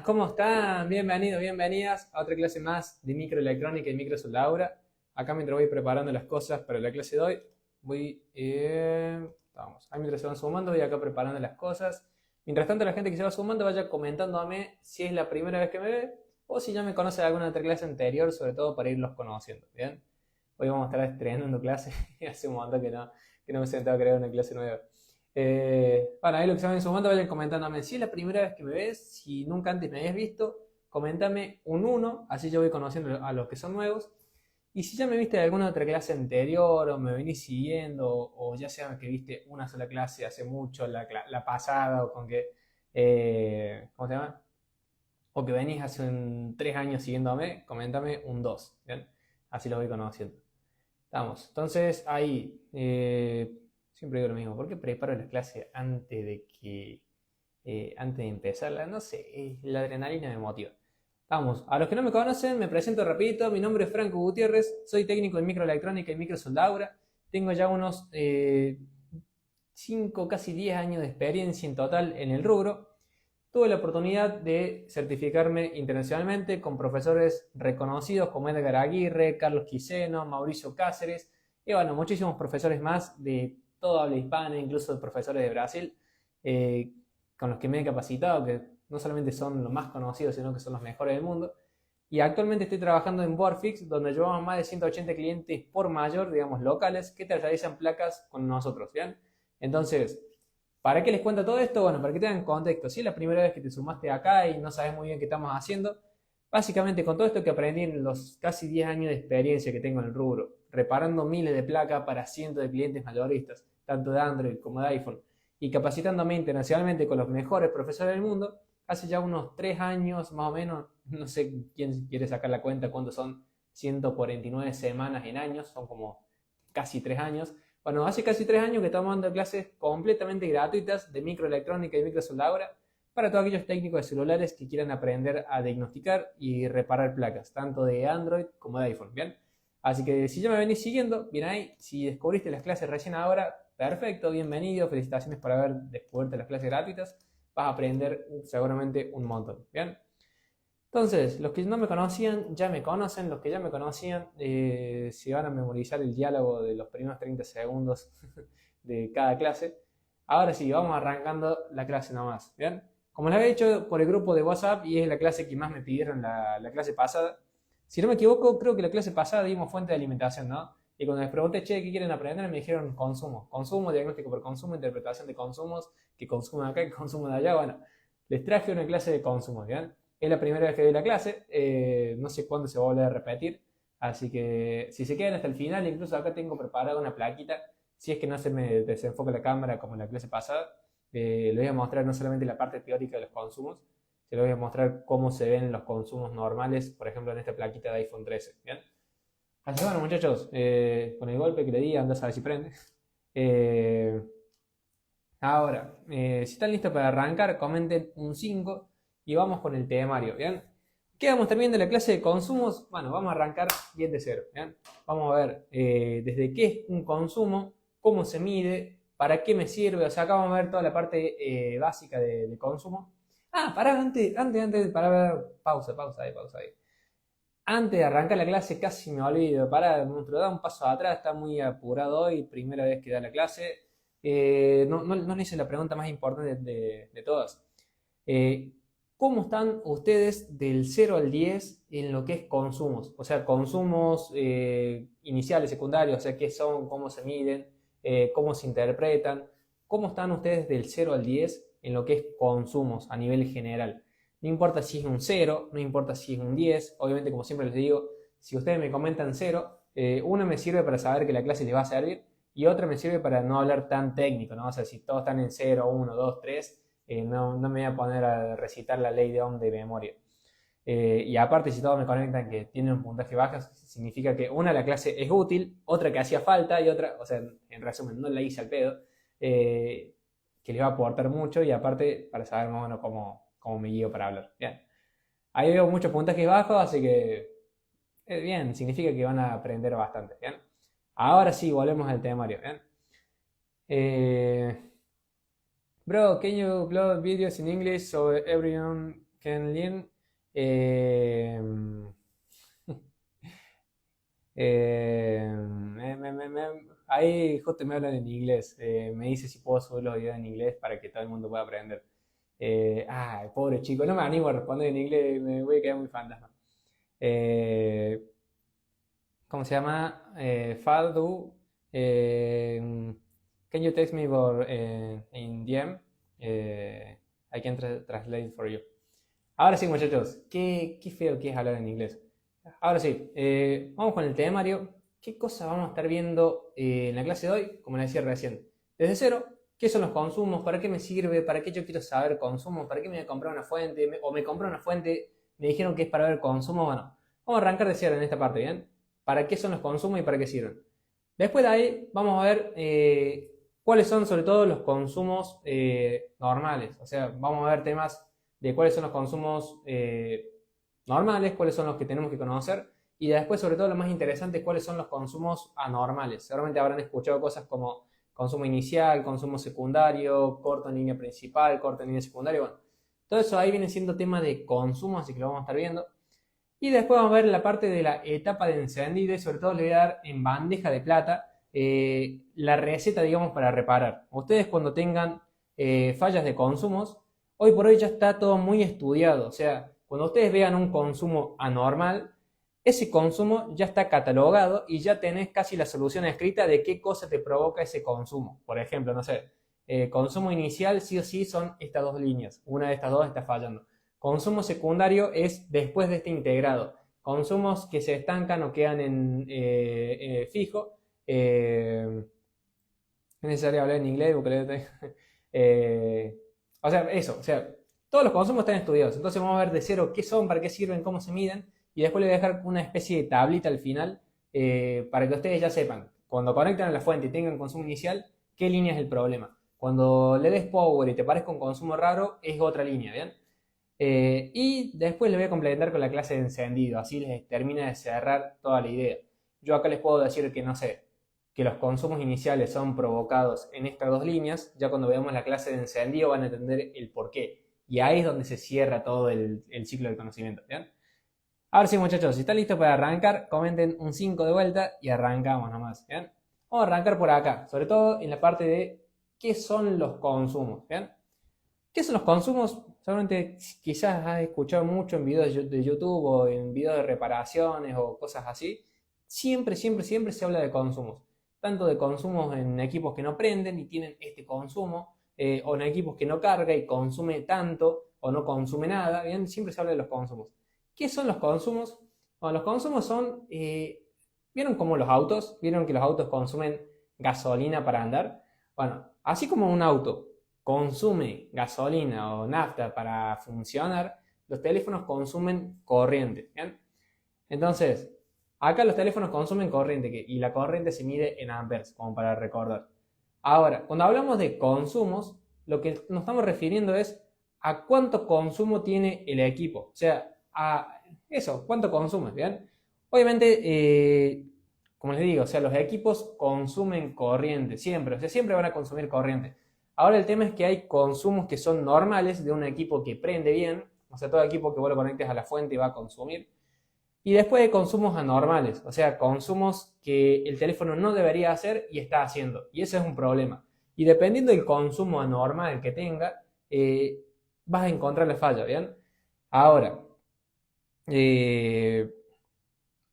¿Cómo están? Bienvenidos, bienvenidas a otra clase más de microelectrónica y microsoldadura. Acá mientras voy preparando las cosas para la clase de hoy, ahí mientras se van sumando, voy acá preparando las cosas. Mientras tanto, la gente que se va sumando vaya comentándome si es la primera vez que me ve o si ya me conoce de alguna otra clase anterior, sobre todo para irlos conociendo, ¿bien? Hoy vamos a estar estrenando clase, hace un montón que no me sentaba a crear una clase nueva. Bueno, ahí lo que se vayan sumando, vayan comentándome si es la primera vez que me ves, si nunca antes me habías visto, coméntame un uno, así yo voy conociendo a los que son nuevos. Y si ya me viste de alguna otra clase anterior, o me venís siguiendo, o ya sea que viste una sola clase hace mucho, la pasada, o con que, ¿cómo se llama? O que venís hace 3 años siguiéndome, coméntame un 2, ¿bien? Así lo voy conociendo. Estamos. Entonces, ahí, siempre digo lo mismo. ¿Por qué preparo la clase antes de empezarla? No sé, la adrenalina me motiva. Vamos, a los que no me conocen, me presento rapidito. Mi nombre es Franco Gutiérrez, soy técnico en microelectrónica y microsoldadura. Tengo ya unos 5, casi 10 años de experiencia en total en el rubro. Tuve la oportunidad de certificarme internacionalmente con profesores reconocidos como Edgar Aguirre, Carlos Quiseno, Mauricio Cáceres y bueno, muchísimos profesores más de toda habla hispana, incluso de profesores de Brasil, eh, con los que me he capacitado, que no solamente son los más conocidos, sino que son los mejores del mundo. Y actualmente estoy trabajando en Boardfix, donde llevamos más de 180 clientes por mayor, digamos, locales, que te realizan placas con nosotros, ¿bien? Entonces, ¿para qué les cuento todo esto? Bueno, para que tengan contexto. Si es la primera vez que te sumaste acá y no sabes muy bien qué estamos haciendo, básicamente con todo esto que aprendí en los casi 10 años de experiencia que tengo en el rubro, reparando miles de placas para cientos de clientes mayoristas, tanto de Android como de iPhone, y capacitándome internacionalmente con los mejores profesores del mundo, hace ya unos 3 años más o menos, no sé quién quiere sacar la cuenta, cuántos son 149 semanas en años, son como casi 3 años. Bueno, hace casi 3 años que estamos dando clases completamente gratuitas de microelectrónica y microsoldadura para todos aquellos técnicos de celulares que quieran aprender a diagnosticar y reparar placas, tanto de Android como de iPhone, ¿bien? Así que si ya me venís siguiendo, bien ahí, si descubriste las clases recién ahora, perfecto, bienvenido, felicitaciones por haber descubierto las clases gratuitas, vas a aprender seguramente un montón, ¿bien? Entonces, los que no me conocían ya me conocen, los que ya me conocían si van a memorizar el diálogo de los primeros 30 segundos de cada clase. Ahora sí, vamos arrancando la clase nomás, ¿bien? Como les había dicho por el grupo de WhatsApp y es la clase que más me pidieron la clase pasada, si no me equivoco, creo que la clase pasada dimos fuente de alimentación, ¿no? Y cuando les pregunté, che, ¿qué quieren aprender? Me dijeron consumo. Consumo, diagnóstico por consumo, interpretación de consumos, que consumo de acá, que consumo de allá. Bueno, les traje una clase de consumo, ¿bien? Es la primera vez que doy la clase, no sé cuándo se va a volver a repetir, así que si se quedan hasta el final, incluso acá tengo preparada una plaquita, si es que no se me desenfoca la cámara como en la clase pasada, les voy a mostrar no solamente la parte teórica de los consumos, se les voy a mostrar cómo se ven los consumos normales, por ejemplo en esta plaquita de iPhone 13, ¿bien? Así que bueno muchachos, con el golpe que le di, andás a ver si prende. Eh, Ahora, si están listos para arrancar, comenten un 5 y vamos con el temario, ¿bien? ¿Qué vamos a estar viendo en la clase de consumos? Bueno, vamos a arrancar bien de cero, ¿bien? Vamos a ver desde qué es un consumo, cómo se mide, para qué me sirve, o sea, acá vamos a ver toda la parte básica de consumo. Ah, pará, antes, para ver, pausa ahí. Antes de arrancar la clase casi me olvido, pará, monstruo, da un paso atrás, está muy apurado hoy, primera vez que da la clase. No le hice la pregunta más importante de todas. Eh, ¿Cómo están ustedes del 0 al 10 en lo que es consumos? O sea, consumos iniciales, secundarios, o sea, qué son, cómo se miden, cómo se interpretan. ¿Cómo están ustedes del 0 al 10 en lo que es consumos a nivel general? No importa si es un 0, no importa si es un 10. Obviamente, como siempre les digo, si ustedes me comentan 0, una me sirve para saber que la clase les va a servir y otra me sirve para no hablar tan técnico, ¿no? O sea, si todos están en 0, 1, 2, 3, no me voy a poner a recitar la ley de Ohm de memoria. Y aparte, si todos me conectan que tienen un puntaje bajo, significa que una, la clase es útil, otra que hacía falta y otra, o sea, en resumen, no la hice al pedo, que les va a aportar mucho y aparte para saber más o menos cómo me guío para hablar. Bien. Ahí veo muchos puntajes bajos, así que bien, significa que van a aprender bastante. Bien. Ahora sí, volvemos al temario. Bien. Eh, Bro, can you upload videos in English so everyone Ken Lin. eh, ahí justo me hablan en inglés. Me dice si puedo subir los videos en inglés para que todo el mundo pueda aprender. Pobre chico, no me animo a responder en inglés, me voy a quedar muy fantasma. Eh, ¿Cómo se llama? Fadu. Can you text me for in DM? I can translate for you. Ahora sí, muchachos, qué feo que es hablar en inglés. Ahora sí, vamos con el temario. ¿Qué cosas vamos a estar viendo en la clase de hoy? Como les decía recién, desde cero, ¿qué son los consumos? ¿Para qué me sirve? ¿Para qué yo quiero saber consumos? ¿Para qué me voy a comprar una fuente? ¿O me compré una fuente? Me dijeron que es para ver consumos. Bueno, vamos a arrancar de cero en esta parte, ¿bien? ¿Para qué son los consumos y para qué sirven? Después de ahí vamos a ver cuáles son sobre todo los consumos normales. O sea, vamos a ver temas de cuáles son los consumos normales, cuáles son los que tenemos que conocer. Y después, sobre todo, lo más interesante, cuáles son los consumos anormales. Seguramente habrán escuchado cosas como consumo inicial, consumo secundario, corto en línea principal, corto en línea secundaria. Bueno, todo eso ahí viene siendo tema de consumo, así que lo vamos a estar viendo. Y después vamos a ver la parte de la etapa de encendido y sobre todo le voy a dar en bandeja de plata la receta, digamos, para reparar. Ustedes cuando tengan fallas de consumos, hoy por hoy ya está todo muy estudiado. O sea, cuando ustedes vean un consumo anormal, ese consumo ya está catalogado y ya tenés casi la solución escrita de qué cosa te provoca ese consumo. Por ejemplo, no sé, consumo inicial sí o sí son estas dos líneas. Una de estas dos está fallando. Consumo secundario es después de este integrado. Consumos que se estancan o quedan en fijo. Es necesario hablar en inglés porque o sea, eso, o sea, todos los consumos están estudiados. Entonces vamos a ver de cero qué son, para qué sirven, cómo se miden. Y después le voy a dejar una especie de tablita al final para que ustedes ya sepan, cuando conectan a la fuente y tengan consumo inicial, qué línea es el problema. Cuando le des power y te parezca un consumo raro, es otra línea, ¿bien? Y después les voy a complementar con la clase de encendido, así les termina de cerrar toda la idea. Yo acá les puedo decir que no sé, que los consumos iniciales son provocados en estas dos líneas, ya cuando veamos la clase de encendido van a entender el por qué. Y ahí es donde se cierra todo el ciclo del conocimiento, ¿bien? Ahora sí, muchachos, si están listos para arrancar, comenten un 5 de vuelta y arrancamos nomás, ¿bien? Vamos a arrancar por acá, sobre todo en la parte de qué son los consumos, ¿bien? ¿Qué son los consumos? Seguramente quizás has escuchado mucho en videos de YouTube o en videos de reparaciones o cosas así. Siempre, siempre, siempre se habla de consumos. Tanto de consumos en equipos que no prenden y tienen este consumo, o en equipos que no carga y consume tanto o no consume nada. Bien, siempre se habla de los consumos. ¿Qué son los consumos? Bueno, los consumos son, ¿vieron como los autos? ¿Vieron que los autos consumen gasolina para andar? Bueno, así como un auto consume gasolina o nafta para funcionar, los teléfonos consumen corriente, ¿bien? Entonces, acá los teléfonos consumen corriente y la corriente se mide en amperes, como para recordar. Ahora, cuando hablamos de consumos, lo que nos estamos refiriendo es a cuánto consumo tiene el equipo. O sea, a eso, cuánto consume, ¿bien? Obviamente, como les digo, o sea, los equipos consumen corriente, siempre, o sea, siempre van a consumir corriente. Ahora el tema es que hay consumos que son normales de un equipo que prende bien, o sea, todo equipo que vos lo conectes a la fuente va a consumir. Y después hay consumos anormales, o sea, consumos que el teléfono no debería hacer y está haciendo. Y ese es un problema. Y dependiendo del consumo anormal que tenga, vas a encontrar la falla, ¿bien? Ahora, eh,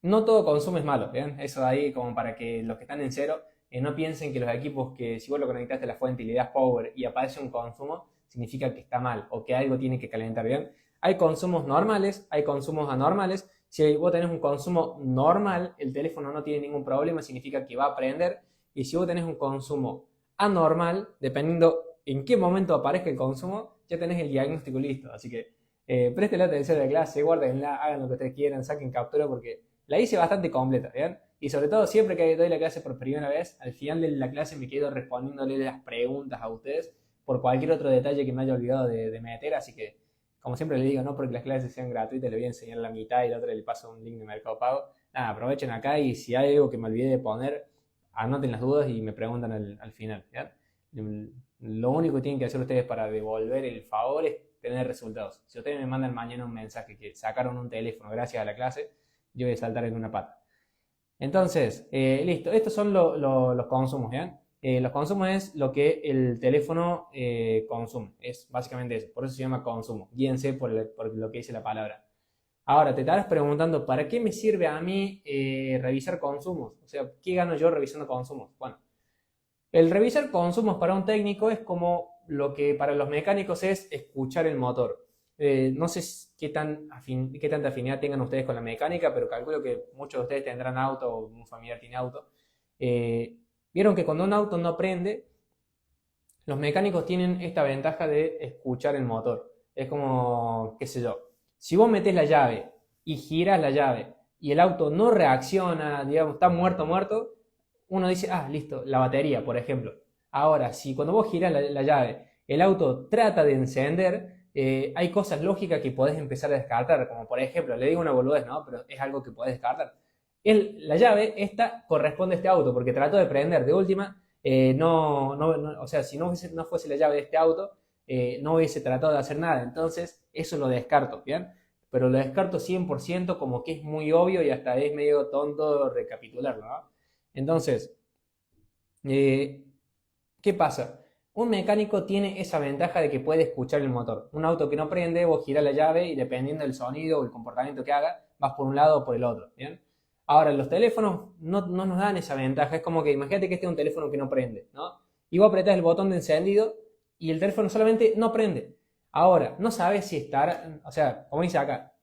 no todo consumo es malo, ¿bien? Eso de ahí como para que los que están en cero no piensen que los equipos que si vos lo conectaste a la fuente y le das power y aparece un consumo, significa que está mal o que algo tiene que calentar, ¿bien? Hay consumos normales, hay consumos anormales. Si vos tenés un consumo normal, el teléfono no tiene ningún problema, significa que va a prender. Y si vos tenés un consumo anormal, dependiendo en qué momento aparezca el consumo, ya tenés el diagnóstico listo. Así que presten la atención a la clase, guárdenla, hagan lo que ustedes quieran, saquen captura porque la hice bastante completa, ¿bien? Y sobre todo, siempre que doy la clase por primera vez, al final de la clase me quedo respondiéndole las preguntas a ustedes por cualquier otro detalle que me haya olvidado de meter. Así que, como siempre les digo, no porque las clases sean gratuitas, le voy a enseñar la mitad y la otra le paso un link de Mercado Pago. Nada, aprovechen acá y si hay algo que me olvidé de poner, anoten las dudas y me preguntan al final, ¿bien? Lo único que tienen que hacer ustedes para devolver el favor es tener resultados. Si ustedes me mandan mañana un mensaje que sacaron un teléfono gracias a la clase, yo voy a saltar en una pata. Entonces, listo, estos son los consumos, ¿bien? Los consumos es lo que el teléfono consume, es básicamente eso, por eso se llama consumo, guíense por lo que dice la palabra. Ahora, te estarás preguntando, ¿para qué me sirve a mí revisar consumos? O sea, ¿qué gano yo revisando consumos? Bueno, el revisar consumos para un técnico es como lo que para los mecánicos es escuchar el motor. No sé qué tanta afinidad tengan ustedes con la mecánica, pero calculo que muchos de ustedes tendrán auto o un familiar tiene auto. Vieron que cuando un auto no prende, los mecánicos tienen esta ventaja de escuchar el motor. Es como, qué sé yo, si vos metés la llave y giras la llave y el auto no reacciona, digamos, está muerto, uno dice, ah, listo, la batería, por ejemplo. Ahora, si cuando vos girás la llave, el auto trata de encender, hay cosas lógicas que podés empezar a descartar, como por ejemplo, le digo una boludez, ¿no? Pero es algo que podés descartar. La llave, esta corresponde a este auto, porque trató de prender de última, o sea, si no fuese la llave de este auto, no hubiese tratado de hacer nada. Entonces, eso lo descarto, ¿bien? Pero lo descarto 100% como que es muy obvio y hasta es medio tonto recapitularlo, ¿no? Entonces, ¿qué pasa? Un mecánico tiene esa ventaja de que puede escuchar el motor. Un auto que no prende, vos girás la llave y dependiendo del sonido o el comportamiento que haga, vas por un lado o por el otro, ¿bien? Ahora, los teléfonos no nos dan esa ventaja. Es como que imagínate que este es un teléfono que no prende, ¿no? Y vos apretás el botón de encendido y el teléfono solamente no prende. Ahora, no sabes si estar, o sea, como dice acá,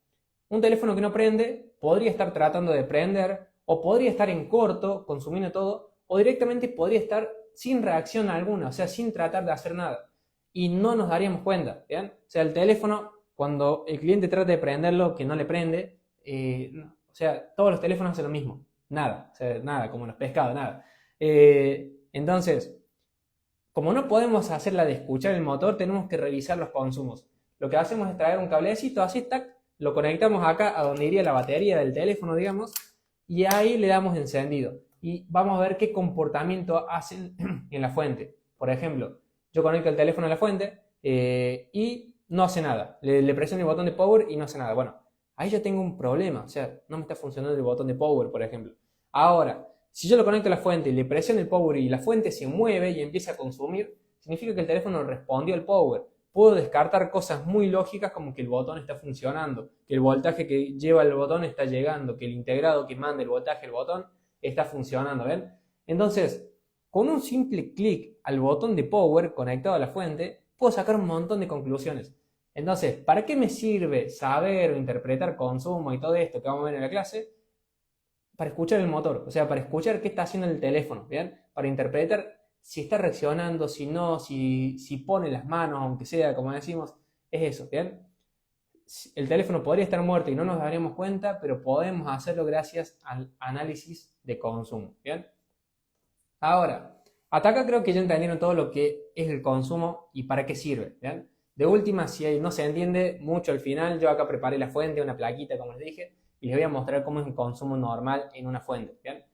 un teléfono que no prende podría estar tratando de prender o podría estar en corto, consumiendo todo, o directamente podría estar sin reacción alguna, o sea, sin tratar de hacer nada. Y no nos daríamos cuenta, ¿bien? O sea, el teléfono, cuando el cliente trata de prenderlo, que no le prende, o sea, todos los teléfonos hacen lo mismo. Nada, o sea, nada, como los pescados, nada. Entonces, como no podemos hacer la de escuchar el motor, tenemos que revisar los consumos. Lo que hacemos es traer un cablecito así, tac, lo conectamos acá a donde iría la batería del teléfono, digamos, y ahí le damos encendido. Y vamos a ver qué comportamiento hacen en la fuente. Por ejemplo, yo conecto el teléfono a la fuente y no hace nada. Le presiono el botón de power y no hace nada. Bueno, ahí yo tengo un problema. O sea, no me está funcionando el botón de power, por ejemplo. Ahora, si yo lo conecto a la fuente y le presiono el power y la fuente se mueve y empieza a consumir, significa que el teléfono respondió al power. Puedo descartar cosas muy lógicas como que el botón está funcionando, que el voltaje que lleva el botón está llegando, que el integrado que manda el voltaje al botón está funcionando, ¿ven? Entonces, con un simple clic al botón de power conectado a la fuente, puedo sacar un montón de conclusiones. Entonces, ¿para qué me sirve saber o interpretar consumo y todo esto que vamos a ver en la clase? Para escuchar el motor, o sea, para escuchar qué está haciendo el teléfono, ¿bien? Para interpretar si está reaccionando, si no, si pone las manos, aunque sea, como decimos, es eso, ¿bien? El teléfono podría estar muerto y no nos daríamos cuenta, pero podemos hacerlo gracias al análisis de consumo, ¿bien? Ahora, hasta acá creo que ya entendieron todo lo que es el consumo y para qué sirve, ¿bien? De última, si no se entiende mucho al final, yo acá preparé la fuente, una plaquita, como les dije, y les voy a mostrar cómo es el consumo normal en una fuente, ¿bien?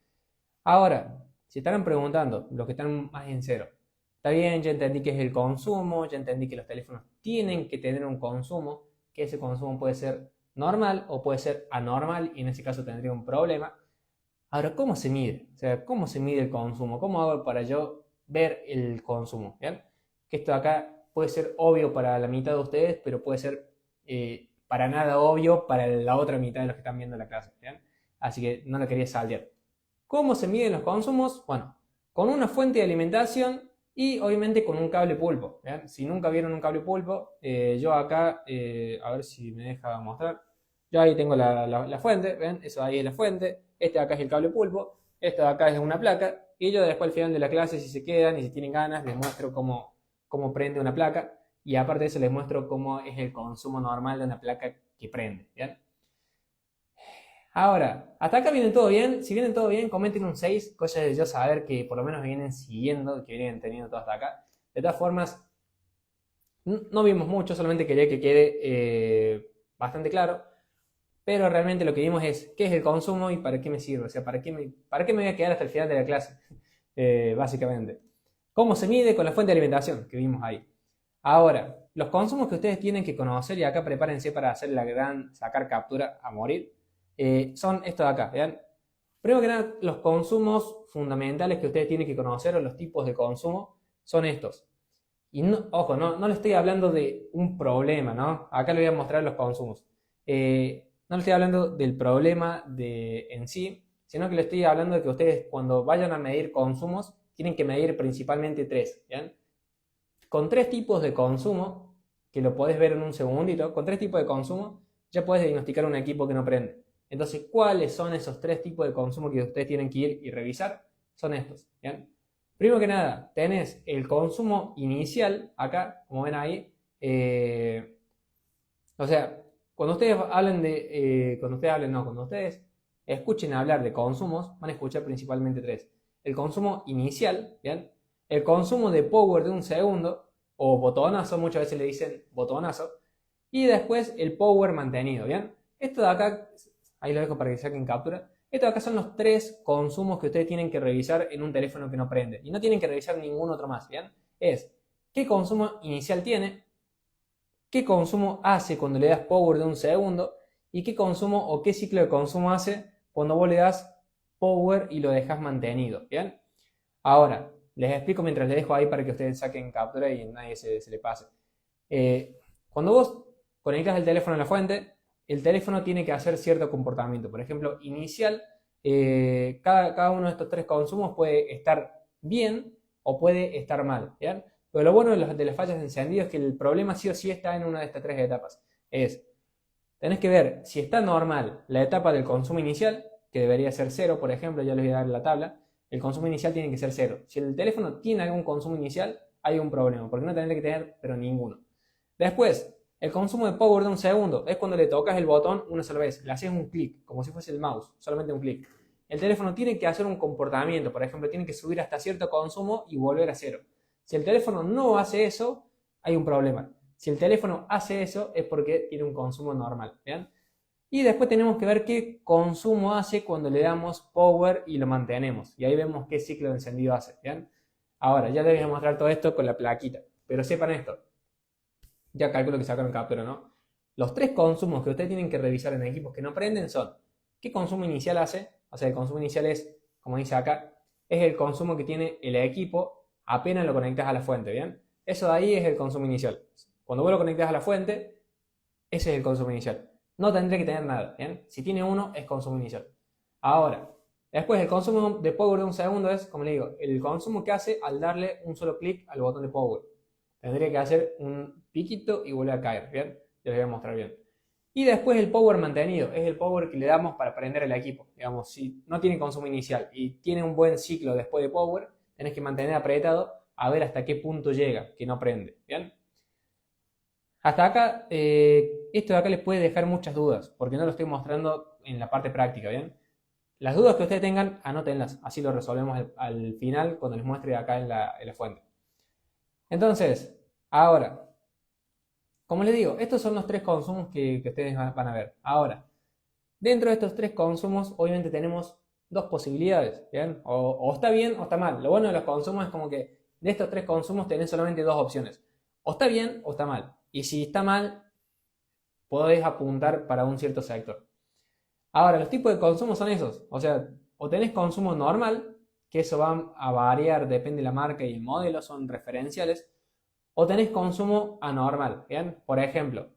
Ahora, si estarán preguntando, los que están más en cero, está bien, ya entendí que es el consumo, ya entendí que los teléfonos tienen que tener un consumo, que ese consumo puede ser normal o puede ser anormal y en ese caso tendría un problema. Ahora, ¿cómo se mide? O sea, ¿cómo se mide el consumo? ¿Cómo hago para yo ver el consumo? ¿Bien? Que esto de acá puede ser obvio para la mitad de ustedes, pero puede ser para nada obvio para la otra mitad de los que están viendo la clase. ¿Bien? Así que no la quería saltear. ¿Cómo se miden los consumos? Bueno, con una fuente de alimentación y obviamente con un cable pulpo. ¿Bien? Si nunca vieron un cable pulpo, yo acá, a ver si me deja mostrar. Yo ahí tengo la fuente, ¿ven? Eso ahí es la fuente. Este de acá es el cable pulpo. Esto de acá es una placa. Y yo después al final de la clase, si se quedan y si tienen ganas, les muestro cómo prende una placa. Y aparte de eso, les muestro cómo es el consumo normal de una placa que prende. ¿Bien? Ahora, hasta acá viene todo bien. Si viene todo bien, comenten un 6, cosa de yo saber que por lo menos me vienen siguiendo, que vienen teniendo todo hasta acá. De todas formas, no vimos mucho, solamente quería que quede bastante claro. Pero realmente lo que vimos es qué es el consumo y para qué me sirve. O sea, para qué me voy a quedar hasta el final de la clase, básicamente. ¿Cómo se mide? Con la fuente de alimentación que vimos ahí. Ahora, los consumos que ustedes tienen que conocer, y acá prepárense para hacer la gran sacar captura a morir, son estos de acá, ¿vean? Primero que nada, los consumos fundamentales que ustedes tienen que conocer, o los tipos de consumo, son estos. Y no, ojo, no le estoy hablando de un problema, ¿no? Acá les voy a mostrar los consumos. No le estoy hablando del problema en sí, sino que le estoy hablando de que ustedes cuando vayan a medir consumos, tienen que medir principalmente tres, ¿bien? Con tres tipos de consumo, que lo podés ver en un segundito, con tres tipos de consumo ya puedes diagnosticar un equipo que no prende. Entonces, ¿cuáles son esos tres tipos de consumo que ustedes tienen que ir y revisar? Son estos, ¿bien? Primero que nada, tenés el consumo inicial, acá, como ven ahí. O sea, cuando ustedes escuchen hablar de consumos, van a escuchar principalmente tres. El consumo inicial, ¿bien? El consumo de power de un segundo, o botonazo, muchas veces le dicen botonazo. Y después el power mantenido, ¿bien? Esto de acá, ahí lo dejo para que saquen captura. Esto de acá son los tres consumos que ustedes tienen que revisar en un teléfono que no prende. Y no tienen que revisar ningún otro más, ¿bien? Es qué consumo inicial tiene, qué consumo hace cuando le das power de un segundo, y qué consumo o qué ciclo de consumo hace cuando vos le das power y lo dejas mantenido, ¿bien? Ahora, les explico mientras les dejo ahí para que ustedes saquen captura y nadie se le pase. Cuando vos conectas el teléfono a la fuente, el teléfono tiene que hacer cierto comportamiento. Por ejemplo, inicial, cada uno de estos tres consumos puede estar bien o puede estar mal, ¿bien? Pero lo bueno de las fallas de encendido es que el problema sí o sí está en una de estas tres etapas. Tenés que ver si está normal la etapa del consumo inicial, que debería ser 0, por ejemplo, ya les voy a dar la tabla. El consumo inicial tiene que ser 0. Si el teléfono tiene algún consumo inicial, hay un problema, porque no tendría que tener, pero ninguno. Después, el consumo de power de un segundo es cuando le tocas el botón una sola vez, le haces un clic, como si fuese el mouse, solamente un clic. El teléfono tiene que hacer un comportamiento, por ejemplo, tiene que subir hasta cierto consumo y volver a 0. Si el teléfono no hace eso, hay un problema. Si el teléfono hace eso, es porque tiene un consumo normal, ¿bien? Y después tenemos que ver qué consumo hace cuando le damos power y lo mantenemos. Y ahí vemos qué ciclo de encendido hace, ¿bien? Ahora, ya les voy a mostrar todo esto con la plaquita. Pero sepan esto. Ya calculo que sacaron captura, ¿no? Los tres consumos que ustedes tienen que revisar en equipos que no prenden son: ¿qué consumo inicial hace? O sea, el consumo inicial es, como dice acá, es el consumo que tiene el equipo apenas lo conectas a la fuente, ¿bien? Eso de ahí es el consumo inicial. Cuando vos lo conectas a la fuente, ese es el consumo inicial. No tendría que tener nada, ¿bien? Si tiene uno, es consumo inicial. Ahora, después el consumo de power de un segundo es, como le digo, el consumo que hace al darle un solo clic al botón de power. Tendría que hacer un piquito y volver a caer, ¿bien? Ya les voy a mostrar bien. Y después el power mantenido, es el power que le damos para prender el equipo. Digamos, si no tiene consumo inicial y tiene un buen ciclo después de power, tenés que mantener apretado a ver hasta qué punto llega, que no prende, ¿bien? Hasta acá, esto de acá les puede dejar muchas dudas, porque no lo estoy mostrando en la parte práctica, ¿bien? Las dudas que ustedes tengan, anótenlas, así lo resolvemos al final cuando les muestre acá en la fuente. Entonces, ahora, como les digo, estos son los tres consumos que ustedes van a ver. Ahora, dentro de estos tres consumos, obviamente tenemos dos posibilidades, ¿bien? O está bien o está mal. Lo bueno de los consumos es como que de estos tres consumos tenés solamente dos opciones. O está bien o está mal. Y si está mal, podés apuntar para un cierto sector. Ahora, los tipos de consumo son esos. O sea, o tenés consumo normal, que eso va a variar, depende de la marca y el modelo, son referenciales. O tenés consumo anormal, ¿bien? Por ejemplo,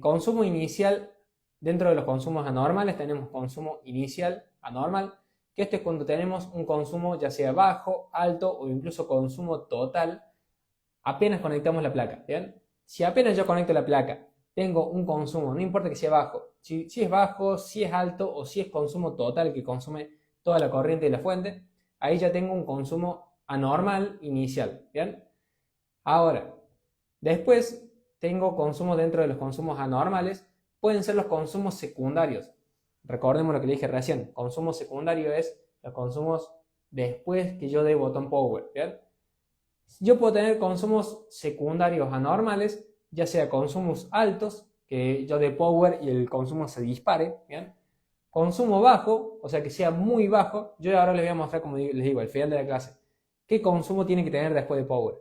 consumo inicial, dentro de los consumos anormales tenemos consumo inicial anormal, que esto es cuando tenemos un consumo ya sea bajo, alto o incluso consumo total, apenas conectamos la placa, ¿bien? Si apenas yo conecto la placa, tengo un consumo, no importa que sea bajo, si es bajo, si es alto o si es consumo total que consume toda la corriente de la fuente, ahí ya tengo un consumo anormal inicial, ¿bien? Ahora, después tengo consumo dentro de los consumos anormales, pueden ser los consumos secundarios. Recordemos lo que le dije recién, consumo secundario es los consumos después que yo dé botón power, ¿bien? Yo puedo tener consumos secundarios anormales, ya sea consumos altos, que yo dé power y el consumo se dispare, ¿bien? Consumo bajo, o sea que sea muy bajo. Yo ahora les voy a mostrar, como les digo, al final de la clase, qué consumo tiene que tener después de power.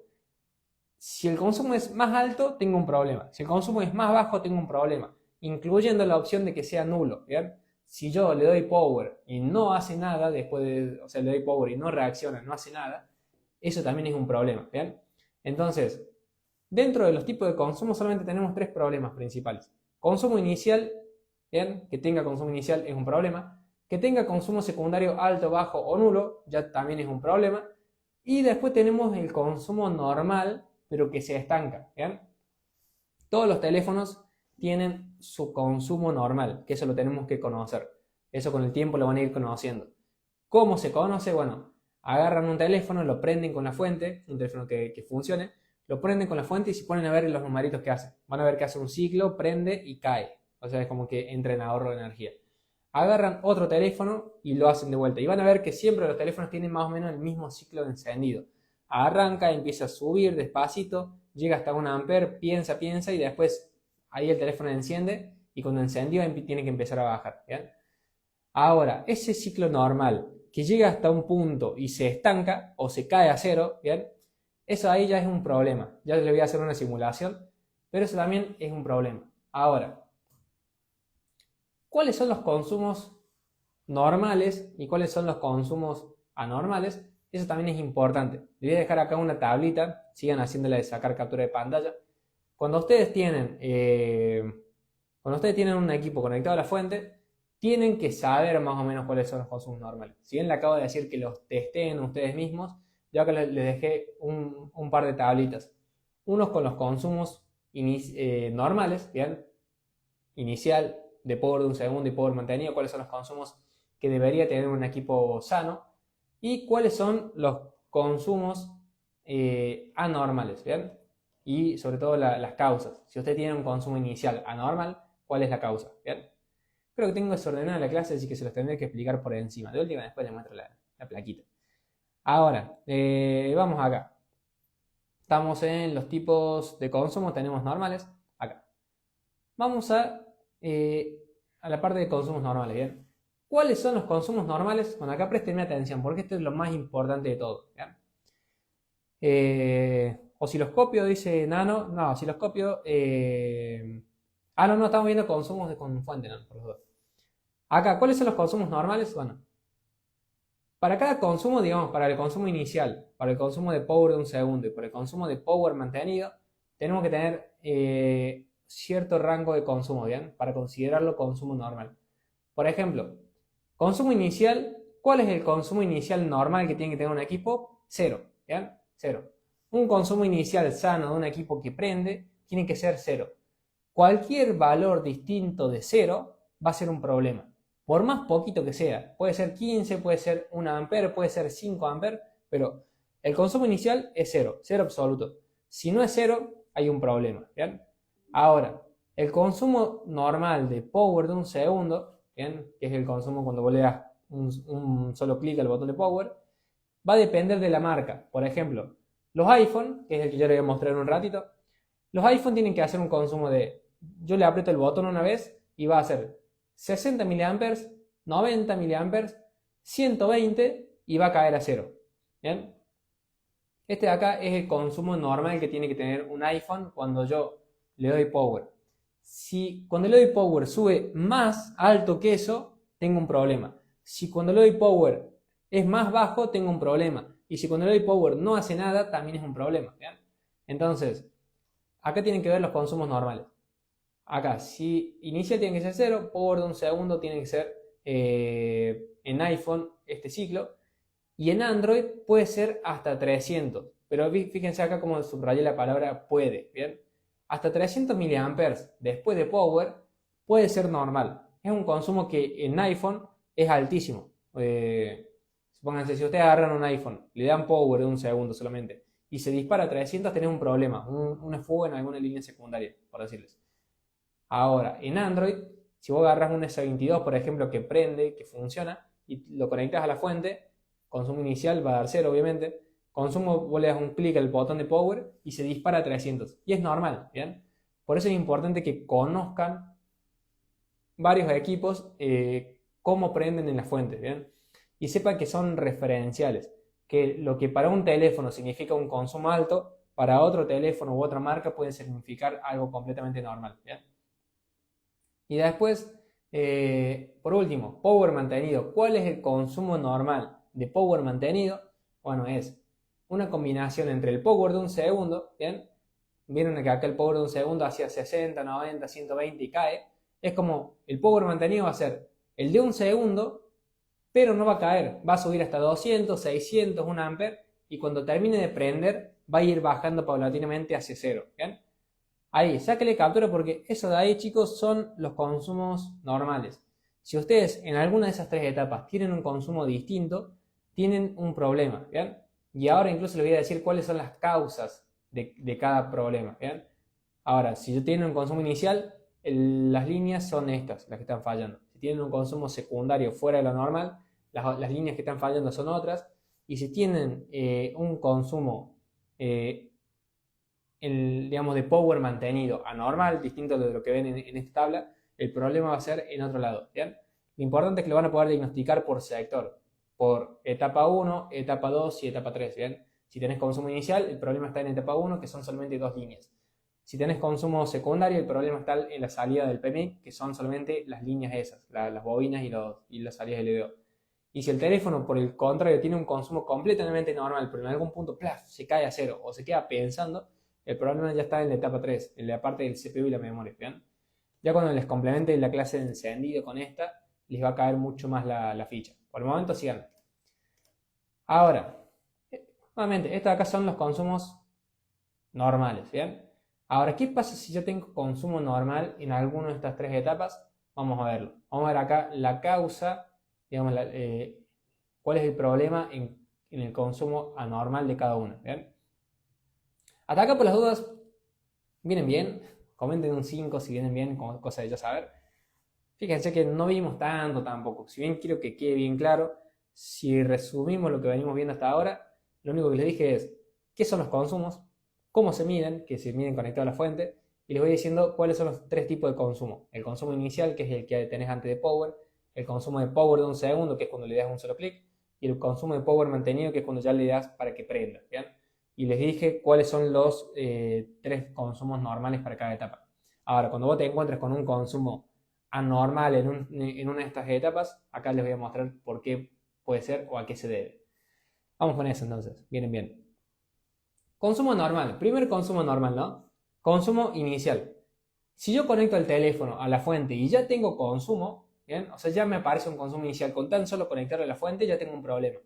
Si el consumo es más alto, tengo un problema. Si el consumo es más bajo, tengo un problema. Incluyendo la opción de que sea nulo, ¿bien? Si yo le doy power y no hace nada, o sea, le doy power y no reacciona, no hace nada, eso también es un problema, ¿bien? Entonces, dentro de los tipos de consumo solamente tenemos tres problemas principales. Consumo inicial, ¿bien? Que tenga consumo inicial es un problema. Que tenga consumo secundario alto, bajo o nulo, ya también es un problema. Y después tenemos el consumo normal, pero que se estanca, ¿bien? Todos los teléfonos tienen su consumo normal, que eso lo tenemos que conocer. Eso con el tiempo lo van a ir conociendo. ¿Cómo se conoce? Bueno, agarran un teléfono, lo prenden con la fuente, un teléfono que funcione, lo prenden con la fuente y se ponen a ver los numeritos que hace. Van a ver que hace un ciclo, prende y cae. O sea, es como que entra en ahorro de energía. Agarran otro teléfono y lo hacen de vuelta. Y van a ver que siempre los teléfonos tienen más o menos el mismo ciclo de encendido. Arranca, empieza a subir despacito, llega hasta 1 ampere, piensa y después ahí el teléfono enciende y cuando encendió tiene que empezar a bajar, ¿bien? Ahora, ese ciclo normal que llega hasta un punto y se estanca o se cae a cero, ¿bien? Eso ahí ya es un problema. Ya le voy a hacer una simulación, pero eso también es un problema. Ahora, ¿cuáles son los consumos normales y cuáles son los consumos anormales? Eso también es importante. Les voy a dejar acá una tablita, sigan haciéndola de sacar captura de pantalla. Cuando ustedes tienen un equipo conectado a la fuente, tienen que saber más o menos cuáles son los consumos normales. Si bien le acabo de decir que los testeen ustedes mismos, yo acá les dejé un par de tablitas. Unos con los consumos normales, ¿bien? Inicial, de power de un segundo y power mantenido, cuáles son los consumos que debería tener un equipo sano y cuáles son los consumos anormales, ¿bien? Y sobre todo las causas. Si usted tiene un consumo inicial anormal, ¿cuál es la causa? ¿Bien? Creo que tengo desordenada la clase, así que se los tendré que explicar por encima. De última, después les muestro la plaquita. Ahora, vamos acá. Estamos en los tipos de consumo, tenemos normales, acá. Vamos a la parte de consumos normales, ¿bien? ¿Cuáles son los consumos normales? Bueno, acá prestenme atención, porque esto es lo más importante de todo, ¿bien? Osciloscopio, dice Nano. No, osciloscopio. No, estamos viendo consumos con fuente, no, por favor. Acá, ¿cuáles son los consumos normales? Bueno, para cada consumo, digamos, para el consumo inicial, para el consumo de power de un segundo y para el consumo de power mantenido, tenemos que tener cierto rango de consumo, ¿bien? Para considerarlo consumo normal. Por ejemplo, consumo inicial, ¿cuál es el consumo inicial normal que tiene que tener un equipo? 0, ¿bien? 0. Un consumo inicial sano de un equipo que prende tiene que ser 0. Cualquier valor distinto de 0 va a ser un problema. Por más poquito que sea, puede ser 15, puede ser 1 ampere, puede ser 5 ampere, pero el consumo inicial es 0, 0 absoluto. Si no es 0, hay un problema, ¿bien? Ahora, el consumo normal de power de un segundo, ¿bien? Que es el consumo cuando vos le das un solo clic al botón de power, va a depender de la marca. Por ejemplo, los iPhone, que es el que yo les voy a mostrar en un ratito, los iPhone tienen que hacer un consumo yo le aprieto el botón una vez y va a hacer 60 mA, 90 mA, 120 y va a caer a 0. ¿Bien? Este de acá es el consumo normal que tiene que tener un iPhone cuando yo le doy power. Si cuando le doy power sube más alto que eso, tengo un problema. Si cuando le doy power es más bajo, tengo un problema. Y si cuando le doy power no hace nada, también es un problema. ¿Bien? Entonces, acá tienen que ver los consumos normales. Acá, si inicial tiene que ser 0, power de un segundo tiene que ser en iPhone este ciclo. Y en Android puede ser hasta 300. Pero fíjense acá como subrayé la palabra puede, ¿bien? Hasta 300 mA después de power puede ser normal. Es un consumo que en iPhone es altísimo. Supónganse, si ustedes agarran un iPhone, le dan power de un segundo solamente y se dispara a 300, tenés un problema, una fuga en alguna línea secundaria, por decirles. Ahora, en Android, si vos agarras un S22, por ejemplo, que prende, que funciona, y lo conectas a la fuente, consumo inicial va a dar 0, obviamente. Consumo, vos le das un clic al botón de power y se dispara a 300. Y es normal, ¿bien? Por eso es importante que conozcan varios equipos cómo prenden en la fuente, ¿bien? Y sepan que son referenciales. Que lo que para un teléfono significa un consumo alto, para otro teléfono u otra marca puede significar algo completamente normal. ¿Bien? Y después, por último, power mantenido. ¿Cuál es el consumo normal de power mantenido? Bueno, es una combinación entre el power de un segundo, ¿bien? Vieron que acá el power de un segundo hacia 60, 90, 120 y cae. Es como el power mantenido va a ser el de un segundo, pero no va a caer. Va a subir hasta 200, 600, 1 ampere y cuando termine de prender va a ir bajando paulatinamente hacia cero. ¿Bien? Ahí, sáquele captura porque eso de ahí, chicos, son los consumos normales. Si ustedes en alguna de esas tres etapas tienen un consumo distinto, tienen un problema. ¿Bien? Y ahora incluso les voy a decir cuáles son las causas de cada problema. ¿Bien? Ahora, si tienen un consumo inicial, las líneas son estas, las que están fallando. Si tienen un consumo secundario fuera de lo normal, las líneas que están fallando son otras. Y si tienen un consumo, digamos, de power mantenido anormal, distinto de lo que ven en esta tabla, el problema va a ser en otro lado. ¿Bien? Lo importante es que lo van a poder diagnosticar por sector, por etapa 1, etapa 2 y etapa 3. ¿Bien? Si tenés consumo inicial, el problema está en etapa 1, que son solamente 2 líneas. Si tenés consumo secundario, el problema está en la salida del PMI, que son solamente las líneas esas, las bobinas y las salidas del LDO. Y si el teléfono, por el contrario, tiene un consumo completamente normal, pero en algún punto ¡plaf!, se cae a cero o se queda pensando, el problema ya está en la etapa 3, en la parte del CPU y la memoria. ¿Bien? Ya cuando les complemente la clase de encendido con esta, les va a caer mucho más la ficha. Por el momento sigan. Ahora, nuevamente, estos acá son los consumos normales. ¿Bien? Ahora, ¿qué pasa si yo tengo consumo normal en alguna de estas tres etapas? Vamos a verlo. Vamos a ver acá la causa, digamos, cuál es el problema en el consumo anormal de cada uno. ¿Bien? Hasta acá, por las dudas, ¿vienen bien? Comenten un 5 si vienen bien, como cosa de ya saber. Fíjense que no vimos tanto tampoco. Si bien quiero que quede bien claro, si resumimos lo que venimos viendo hasta ahora, lo único que les dije es qué son los consumos, cómo se miden, que se miden conectados a la fuente, y les voy diciendo cuáles son los tres tipos de consumo. El consumo inicial, que es el que tenés antes de power, el consumo de power de un segundo, que es cuando le das un solo clic, y el consumo de power mantenido, que es cuando ya le das para que prenda. ¿Bien? Y les dije cuáles son los tres consumos normales para cada etapa. Ahora, cuando vos te encuentres con un consumo anormal en una de estas etapas, acá les voy a mostrar por qué puede ser o a qué se debe. Vamos con eso entonces, vienen bien. Consumo normal, primer consumo normal, ¿no? Consumo inicial. Si yo conecto el teléfono a la fuente y ya tengo consumo, ¿bien? O sea, ya me aparece un consumo inicial, con tan solo conectarlo a la fuente ya tengo un problema.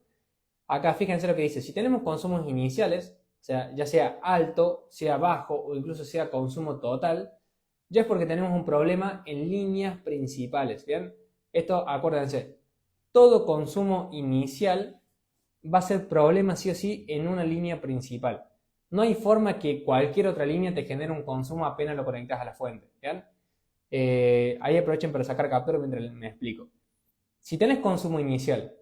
Acá fíjense lo que dice, si tenemos consumos iniciales, o sea, ya sea alto, sea bajo o incluso sea consumo total, ya es porque tenemos un problema en líneas principales. ¿Bien? Esto, acuérdense, todo consumo inicial va a ser problema sí o sí en una línea principal. No hay forma que cualquier otra línea te genere un consumo apenas lo conectas a la fuente. ¿Bien? Ahí aprovechen para sacar captura mientras me explico. Si tenés consumo inicial,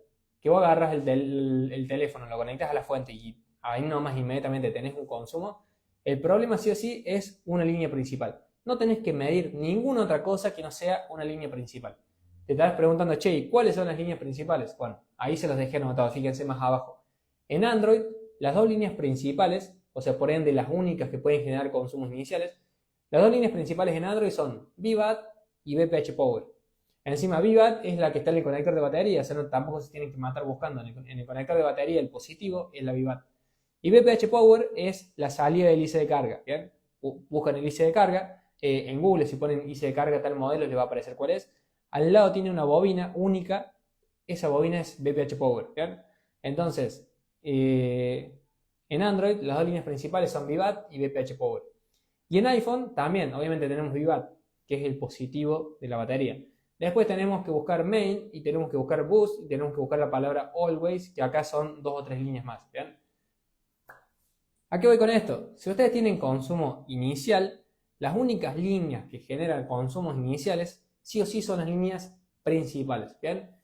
que vos agarras el teléfono, lo conectas a la fuente y ahí nomás inmediatamente tenés un consumo, el problema sí o sí es una línea principal. No tenés que medir ninguna otra cosa que no sea una línea principal. Te estarás preguntando, che, ¿y cuáles son las líneas principales? Bueno, ahí se los dejé anotados, fíjense más abajo. En Android, las dos líneas principales, o sea, por ende las únicas que pueden generar consumos iniciales, las dos líneas principales en Android son VBAT y VPH Power. Encima, VBAT es la que está en el conector de batería, o sea, no, tampoco se tienen que matar buscando. En el conector de batería, el positivo es la VBAT. Y VPH Power es la salida del IC de carga. ¿Bien? Buscan el IC de carga. En Google, si ponen IC de carga tal modelo, les va a aparecer cuál es. Al lado tiene una bobina única. Esa bobina es VPH Power. ¿Bien? Entonces, en Android, las dos líneas principales son VBAT y VPH Power. Y en iPhone también, obviamente, tenemos VBAT, que es el positivo de la batería. Después tenemos que buscar main y tenemos que buscar boost y tenemos que buscar la palabra always, que acá son 2 o 3 líneas más. ¿Bien? ¿A qué voy con esto? Si ustedes tienen consumo inicial, las únicas líneas que generan consumos iniciales sí o sí son las líneas principales. ¿Bien?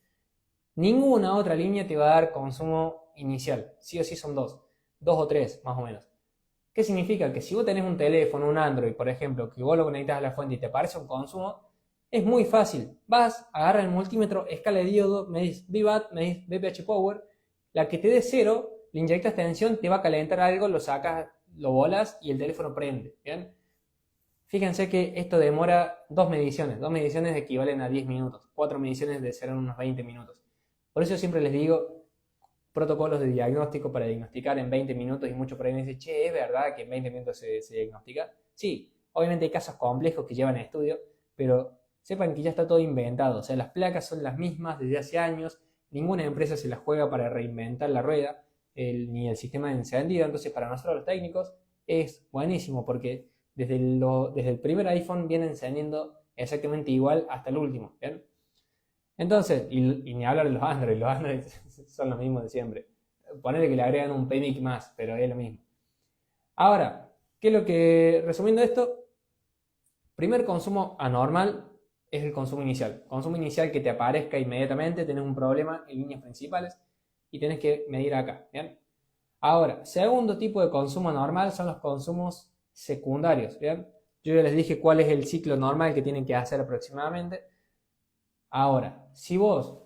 Ninguna otra línea te va a dar consumo inicial. Sí o sí son 2 o 3 más o menos. ¿Qué significa? Que si vos tenés un teléfono, un Android, por ejemplo, que vos lo conectás a la fuente y te aparece un consumo, es muy fácil. Vas, agarras el multímetro, escala de diodo, medís VBAT, medís VPH Power, la que te dé 0, le inyectas tensión, te va a calentar algo, lo sacas lo volás y el teléfono prende, ¿bien? Fíjense que esto demora 2 mediciones equivalen a 10 minutos, 4 mediciones serán unos 20 minutos. Por eso siempre les digo, protocolos de diagnóstico para diagnosticar en 20 minutos y muchos por ahí me dicen, che, ¿es verdad que en 20 minutos se diagnostica? Sí, obviamente hay casos complejos que llevan a estudio, pero sepan que ya está todo inventado, o sea, las placas son las mismas desde hace años, ninguna empresa se las juega para reinventar la rueda, ni el sistema de encendido, entonces para nosotros los técnicos es buenísimo porque desde el primer iPhone viene encendiendo exactamente igual hasta el último, ¿bien? Entonces, y ni hablar de los Android son los mismos de siempre. Ponele que le agregan un PMIC más, pero es lo mismo. Ahora, ¿qué es lo que, resumiendo esto? Primer consumo anormal es el consumo inicial. Consumo inicial que te aparezca inmediatamente, tenés un problema en líneas principales y tenés que medir acá, ¿bien? Ahora, segundo tipo de consumo anormal son los consumos secundarios, ¿bien? Yo ya les dije cuál es el ciclo normal que tienen que hacer aproximadamente. Ahora, si vos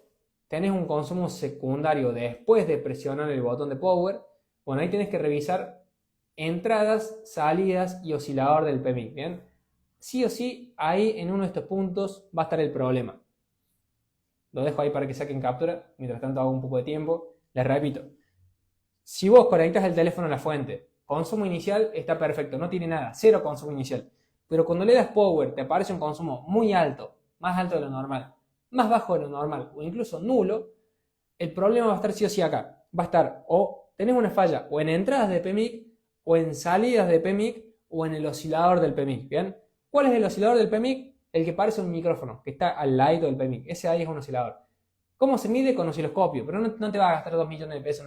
tenés un consumo secundario después de presionar el botón de power, bueno, ahí tenés que revisar entradas, salidas y oscilador del PMIC, ¿bien? Sí o sí, ahí en uno de estos puntos va a estar el problema. Lo dejo ahí para que saquen captura, mientras tanto hago un poco de tiempo. Les repito, si vos conectas el teléfono a la fuente, consumo inicial está perfecto, no tiene nada, cero consumo inicial. Pero cuando le das power te aparece un consumo muy alto, más alto de lo normal, más bajo de lo normal o incluso nulo, el problema va a estar sí o sí acá. Va a estar o tenés una falla o en entradas de PMIC o en salidas de PMIC o en el oscilador del PMIC, ¿bien? ¿Cuál es el oscilador del PMIC? El que parece un micrófono, que está al lado del PMIC. Ese ahí es un oscilador. ¿Cómo se mide? Con osciloscopio, pero no te va a gastar 2 millones de pesos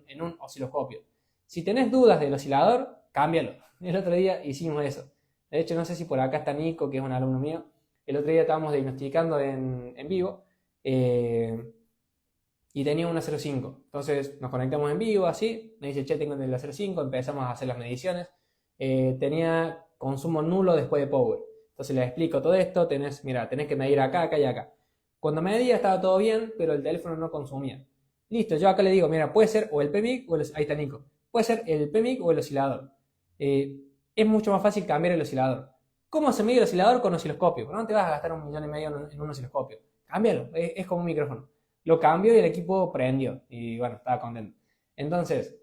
en un osciloscopio. Si tenés dudas del oscilador, cámbialo. El otro día hicimos eso. De hecho, no sé si por acá está Nico, que es un alumno mío. El otro día estábamos diagnosticando en vivo y tenía un 0.5. Entonces nos conectamos en vivo, así. Me dice, che, tengo el 0.5. Empezamos a hacer las mediciones. Tenía consumo nulo después de power. Entonces les explico todo esto. Tenés que medir acá, acá y acá. Cuando medía estaba todo bien, pero el teléfono no consumía. Listo, yo acá le digo, mira, puede ser o el PMIC o ahí está Nico. Puede ser el PMIC o el oscilador. Es mucho más fácil cambiar el oscilador. ¿Cómo se mide el oscilador? Con osciloscopio. Pero no te vas a gastar 1,5 millones en un osciloscopio. Cámbialo, es como un micrófono. Lo cambió y el equipo prendió. Y bueno, estaba contento. Entonces,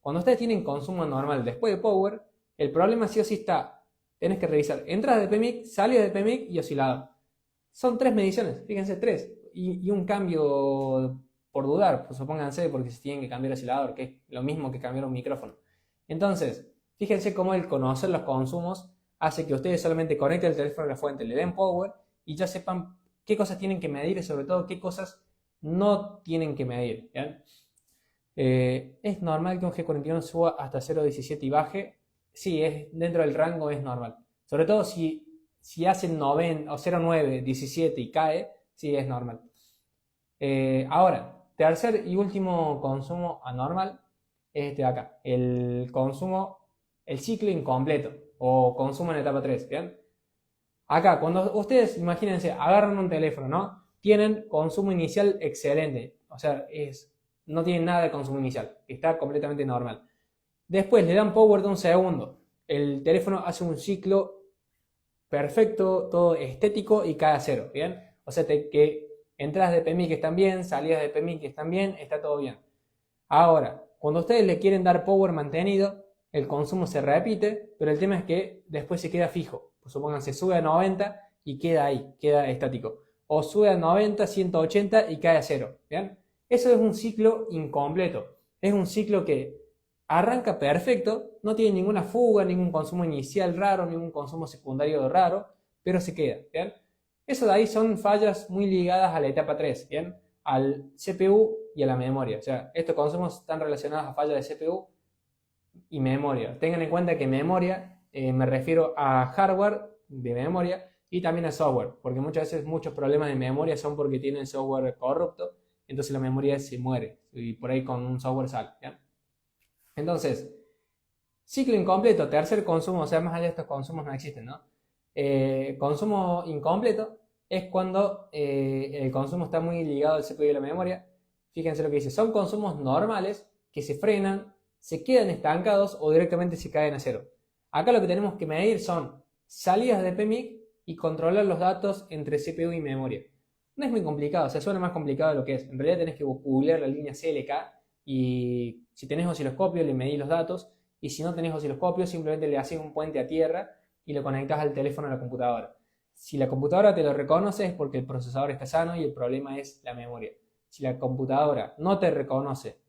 cuando ustedes tienen consumo normal después de power, el problema sí o sí está. Tenés que revisar entradas de PMIC, salidas de PMIC y oscilador. Son 3 mediciones, fíjense, 3. Y un cambio por dudar, pues supónganse, porque se tienen que cambiar el oscilador, que es lo mismo que cambiar un micrófono. Entonces, fíjense cómo el conocer los consumos hace que ustedes solamente conecten el teléfono a la fuente, le den power y ya sepan qué cosas tienen que medir y sobre todo qué cosas no tienen que medir. ¿Bien? ¿Es normal que un G41 suba hasta 0.17 y baje? Sí, dentro del rango es normal. Sobre todo si hace 90 o 0.9, 17 y cae, sí es normal. Ahora, tercer y último consumo anormal es este de acá. El ciclo incompleto o consumo en etapa 3, ¿bien? Acá, cuando ustedes, imagínense, agarran un teléfono, ¿no? Tienen consumo inicial excelente, o sea, no tienen nada de consumo inicial, está completamente normal. Después le dan power de un segundo, el teléfono hace un ciclo perfecto, todo estético y cae a cero, ¿bien? O sea, que entradas de PMIC están bien, salidas de PMIC están bien, está todo bien. Ahora, cuando ustedes le quieren dar power mantenido, el consumo se repite, pero el tema es que después se queda fijo. Pues supónganse, sube a 90 y queda ahí, queda estático. O sube a 90, 180 y cae a cero. ¿Bien? Eso es un ciclo incompleto. Es un ciclo que arranca perfecto, no tiene ninguna fuga, ningún consumo inicial raro, ningún consumo secundario raro, pero se queda. ¿Bien? Eso de ahí son fallas muy ligadas a la etapa 3, ¿bien? Al CPU y a la memoria. O sea, estos consumos están relacionados a fallas de CPU y memoria. Tengan en cuenta que memoria me refiero a hardware de memoria y también a software, porque muchas veces muchos problemas de memoria son porque tienen software corrupto, entonces la memoria se muere y por ahí con un software sale. ¿Ya? Entonces, ciclo incompleto, tercer consumo, o sea, más allá de estos consumos no existen, ¿no? Consumo incompleto es cuando el consumo está muy ligado al CPU y a la memoria. Fíjense lo que dice, son consumos normales que se frenan se quedan estancados o directamente se caen a cero. Acá lo que tenemos que medir son salidas de PMIC y controlar los datos entre CPU y memoria. No es muy complicado, se suena más complicado de lo que es. En realidad tenés que googlear la línea CLK y si tenés osciloscopio le medís los datos y si no tenés osciloscopio simplemente le haces un puente a tierra y lo conectás al teléfono a la computadora. Si la computadora te lo reconoce es porque el procesador está sano y el problema es la memoria. Si la computadora no te reconoce,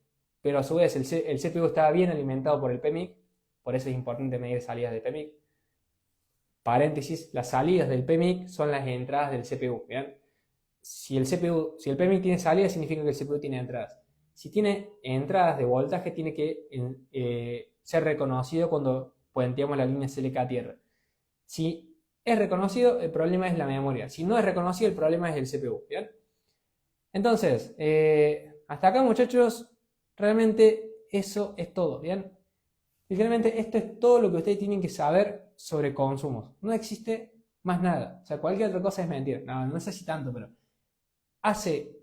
pero a su vez el CPU está bien alimentado por el PMIC, por eso es importante medir salidas de PMIC. Paréntesis, las salidas del PMIC son las entradas del CPU. ¿Bien? Si el PMIC tiene salidas, significa que el CPU tiene entradas. Si tiene entradas de voltaje, tiene que ser reconocido cuando puenteamos la línea CLK a tierra. Si es reconocido, el problema es la memoria. Si no es reconocido, el problema es el CPU. ¿Bien? Entonces, hasta acá, muchachos, realmente eso es todo. ¿Bien? Literalmente esto es todo lo que ustedes tienen que saber sobre consumos. No existe más nada. O sea, cualquier otra cosa es mentira. No sé si tanto, pero hace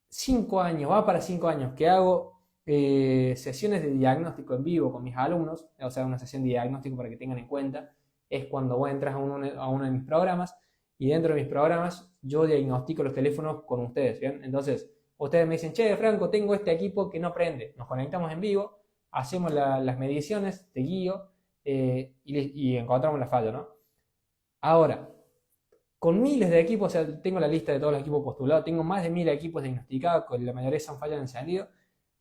5 años, va para 5 años, que hago sesiones de diagnóstico en vivo con mis alumnos. O sea, una sesión de diagnóstico para que tengan en cuenta. Es cuando vos entras a uno de mis programas y dentro de mis programas yo diagnostico los teléfonos con ustedes. ¿Bien? Entonces, ustedes me dicen, che, Franco, tengo este equipo que no prende. Nos conectamos en vivo, hacemos las mediciones, te guío y encontramos la falla, ¿no? Ahora, con miles de equipos, o sea, tengo la lista de todos los equipos postulados, tengo más de 1000 equipos diagnosticados, con la mayoría son fallas de encendido,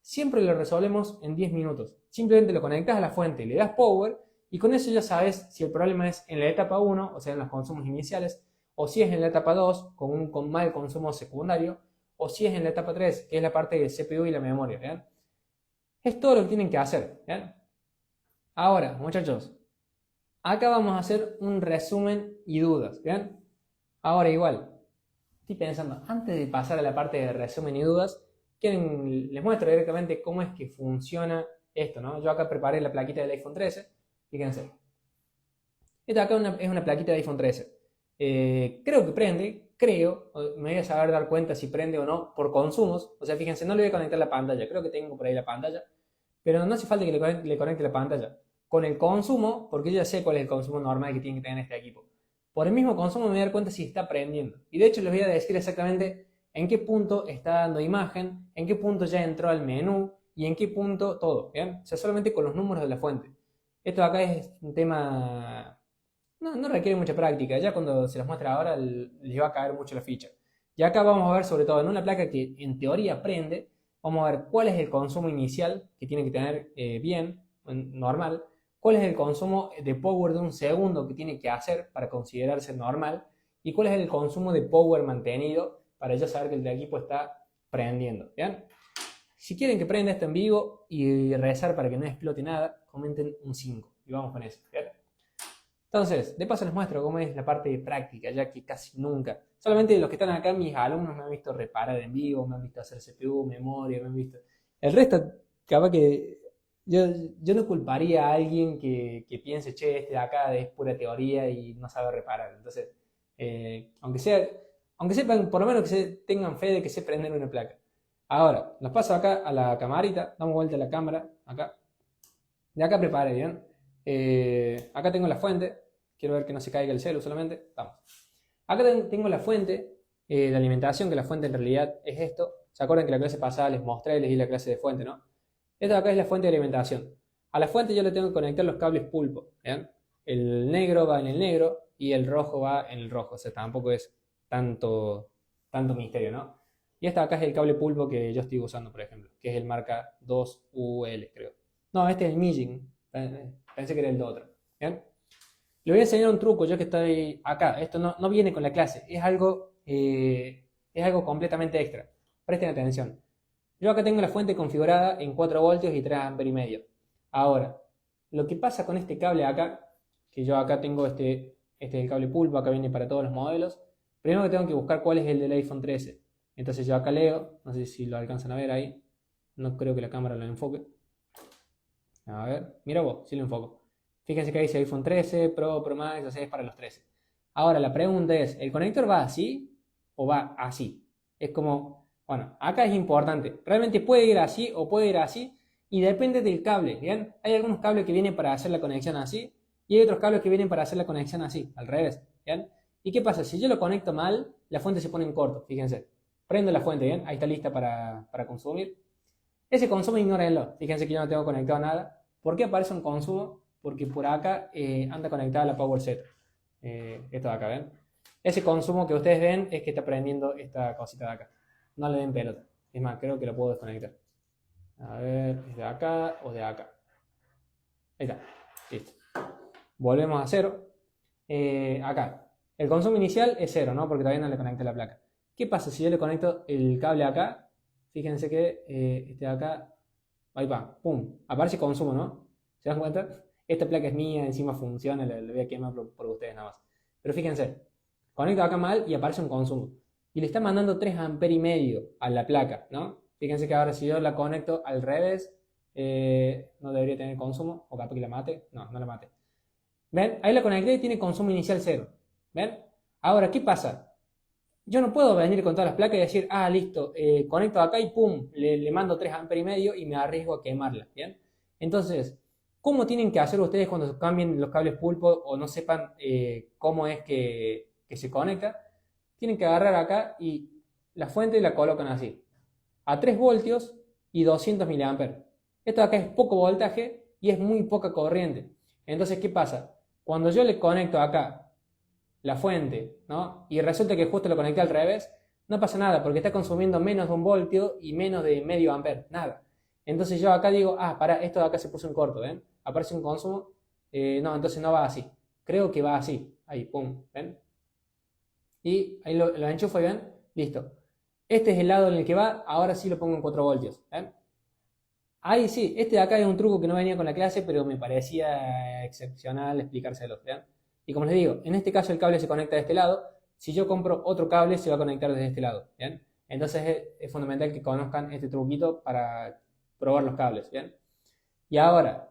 siempre lo resolvemos en 10 minutos. Simplemente lo conectas a la fuente, le das power y con eso ya sabes si el problema es en la etapa 1, o sea, en los consumos iniciales, o si es en la etapa 2, con mal consumo secundario, o si es en la etapa 3, que es la parte del CPU y la memoria, ¿bien? Es todo lo que tienen que hacer, ¿bien? Ahora, muchachos, acá vamos a hacer un resumen y dudas, ¿bien? Ahora igual, estoy pensando, antes de pasar a la parte de resumen y dudas, les muestro directamente cómo es que funciona esto, ¿no? Yo acá preparé la plaquita del iPhone 13, fíjense. Esta acá es una plaquita de iPhone 13. Creo que prende, me voy a saber dar cuenta si prende o no por consumos. O sea, fíjense, no le voy a conectar la pantalla, creo que tengo por ahí la pantalla, pero no hace falta que le conecte la pantalla. Con el consumo, porque yo ya sé cuál es el consumo normal que tiene que tener este equipo. Por el mismo consumo me voy a dar cuenta si está prendiendo. Y de hecho les voy a decir exactamente en qué punto está dando imagen, en qué punto ya entró al menú y en qué punto todo, ¿bien? O sea, solamente con los números de la fuente. Esto acá es un tema... No requiere mucha práctica, ya cuando se los muestra ahora les va a caer mucho la ficha. Y acá vamos a ver sobre todo en una placa que en teoría prende, vamos a ver cuál es el consumo inicial que tiene que tener bien, normal, cuál es el consumo de power de un segundo que tiene que hacer para considerarse normal y cuál es el consumo de power mantenido para ya saber que el equipo está prendiendo. ¿Bien? Si quieren que prenda esto en vivo y rezar para que no explote nada, comenten un 5 y vamos con eso. ¿Bien? Entonces, de paso les muestro cómo es la parte práctica, ya que casi nunca, solamente los que están acá, mis alumnos me han visto reparar en vivo, me han visto hacer CPU, memoria, me han visto... El resto, capaz que yo no culparía a alguien que piense, che, este de acá es pura teoría y no sabe reparar. Entonces, aunque sepan, por lo menos tengan fe de que sé prender una placa. Ahora, nos paso acá a la camarita, damos vuelta a la cámara, acá. De acá preparé, ¿bien? Acá tengo la fuente, quiero ver que no se caiga el celu solamente, vamos. Acá tengo la fuente de alimentación, que la fuente en realidad es esto. ¿Se acuerdan que la clase pasada les mostré, les di la clase de fuente, no? Esta de acá es la fuente de alimentación. A la fuente yo le tengo que conectar los cables pulpo, ¿bien? El negro va en el negro y el rojo va en el rojo, o sea, tampoco es tanto misterio, ¿no? Y esta de acá es el cable pulpo que yo estoy usando, por ejemplo, que es el marca 2UL, creo. No, este es el Mijin. Pensé que era el de otro. ¿Bien? Le voy a enseñar un truco, ya que estoy acá. Esto no viene con la clase, es algo completamente extra. Presten atención. Yo acá tengo la fuente configurada en 4 voltios y 3 amperes y medio. Ahora, lo que pasa con este cable acá, que yo acá tengo este es el cable pulpo, acá viene para todos los modelos. Primero que tengo que buscar cuál es el del iPhone 13. Entonces yo acá leo, no sé si lo alcanzan a ver ahí. No creo que la cámara lo enfoque. A ver, mira vos, si lo enfoco. Fíjense que ahí dice iPhone 13, Pro Max, o sea, es para los 13. Ahora, la pregunta es, ¿el conector va así o va así? Es como, bueno, acá es importante. Realmente puede ir así o puede ir así y depende del cable, ¿bien? Hay algunos cables que vienen para hacer la conexión así y hay otros cables que vienen para hacer la conexión así, al revés, ¿bien? ¿Y qué pasa? Si yo lo conecto mal, la fuente se pone en corto, fíjense. Prendo la fuente, ¿bien? Ahí está lista para consumir. Ese consumo ignórenlo, fíjense que yo no tengo conectado nada. ¿Por qué aparece un consumo? Porque por acá anda conectada la power set. Esto de acá, ¿ven? Ese consumo que ustedes ven es que está prendiendo esta cosita de acá. No le den pelota. Es más, creo que lo puedo desconectar. A ver, ¿es de acá o de acá? Ahí está. Listo. Volvemos a cero. Acá. El consumo inicial es cero, ¿no? Porque todavía no le conecté la placa. ¿Qué pasa si yo le conecto el cable acá? Fíjense que este de acá, ahí va, pum, aparece consumo, ¿no? ¿Se dan cuenta? Esta placa es mía, encima funciona, le voy a quemar por ustedes nada más. Pero fíjense, conecto acá mal y aparece un consumo. Y le está mandando 3 amperes y medio a la placa, ¿no? Fíjense que ahora si yo la conecto al revés, no debería tener consumo, o capaz que la mate, no la mate. ¿Ven? Ahí la conecté y tiene consumo inicial cero. ¿Ven? Ahora, ¿qué pasa? Yo no puedo venir con todas las placas y decir, listo, conecto acá y pum, le mando 3 amperes y medio y me arriesgo a quemarla, ¿bien? Entonces, ¿cómo tienen que hacer ustedes cuando cambien los cables pulpo o no sepan cómo es que se conecta? Tienen que agarrar acá y la fuente la colocan así, a 3 voltios y 200 miliamperes. Esto de acá es poco voltaje y es muy poca corriente. Entonces, ¿qué pasa? Cuando yo le conecto acá la fuente, ¿no? Y resulta que justo lo conecté al revés, no pasa nada porque está consumiendo menos de 1 voltio y menos de medio amper, nada. Entonces yo acá digo, para, esto de acá se puso en corto, ¿ven? Aparece un consumo, no, entonces no va así. Creo que va así, ahí, pum, ¿ven? Y ahí lo enchufo y ven, listo. Este es el lado en el que va, ahora sí lo pongo en 4 voltios, ¿ven? Ahí sí, este de acá es un truco que no venía con la clase, pero me parecía excepcional explicárselo, ¿ven? Y como les digo, en este caso el cable se conecta de este lado. Si yo compro otro cable, se va a conectar desde este lado, ¿bien? Entonces es fundamental que conozcan este truquito para probar los cables, ¿bien? Y ahora,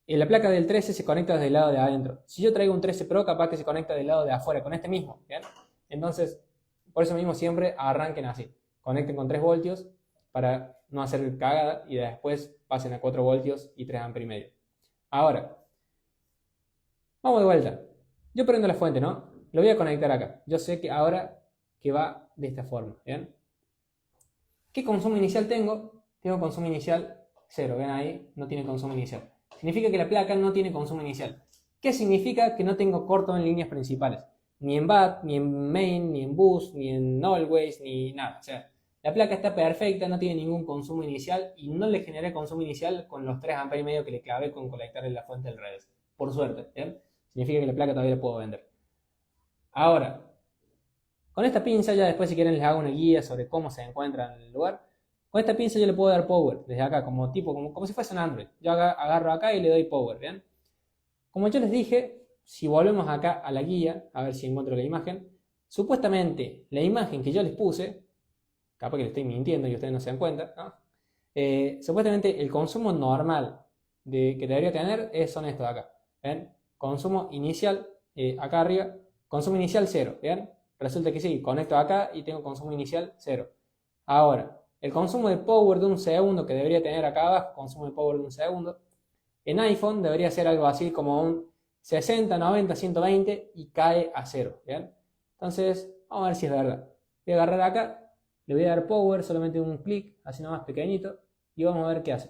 en la placa del 13 se conecta desde el lado de adentro. Si yo traigo un 13 Pro, capaz que se conecta del lado de afuera, con este mismo, ¿bien? Entonces, por eso mismo siempre arranquen así. Conecten con 3 voltios para no hacer cagada y después pasen a 4 voltios y 3 amperes y medio. Ahora, vamos de vuelta. Yo prendo la fuente, ¿no? Lo voy a conectar acá. Yo sé que ahora que va de esta forma, ¿bien? ¿Qué consumo inicial tengo? Tengo consumo inicial 0, ¿ven ahí? No tiene consumo inicial. Significa que la placa no tiene consumo inicial. ¿Qué significa? Que no tengo corto en líneas principales. Ni en BAT, ni en main, ni en bus, ni en always, ni nada. O sea, la placa está perfecta, no tiene ningún consumo inicial y no le generé consumo inicial con los 3 amperes y medio que le clavé con conectarle la fuente del revés. Por suerte, ¿bien? Significa que la placa todavía la puedo vender. Ahora, con esta pinza, ya después si quieren les hago una guía sobre cómo se encuentra en el lugar. Con esta pinza yo le puedo dar power desde acá, como si fuese un Android. Yo agarro acá y le doy power, ¿bien? Como yo les dije, si volvemos acá a la guía, a ver si encuentro la imagen, supuestamente la imagen que yo les puse, capaz que le estoy mintiendo y ustedes no se dan cuenta, ¿no? Supuestamente el consumo normal que debería tener son estos de acá, ¿ven? Consumo inicial, acá arriba, consumo inicial 0, ¿bien? Resulta que sí, conecto acá y tengo consumo inicial 0. Ahora, el consumo de power de 1 segundo que debería tener acá abajo, consumo de power de 1 segundo, en iPhone debería ser algo así como un 60, 90, 120 y cae a 0, ¿bien? Entonces, vamos a ver si es verdad. Voy a agarrar acá, le voy a dar power, solamente un clic, así nomás pequeñito, y vamos a ver qué hace.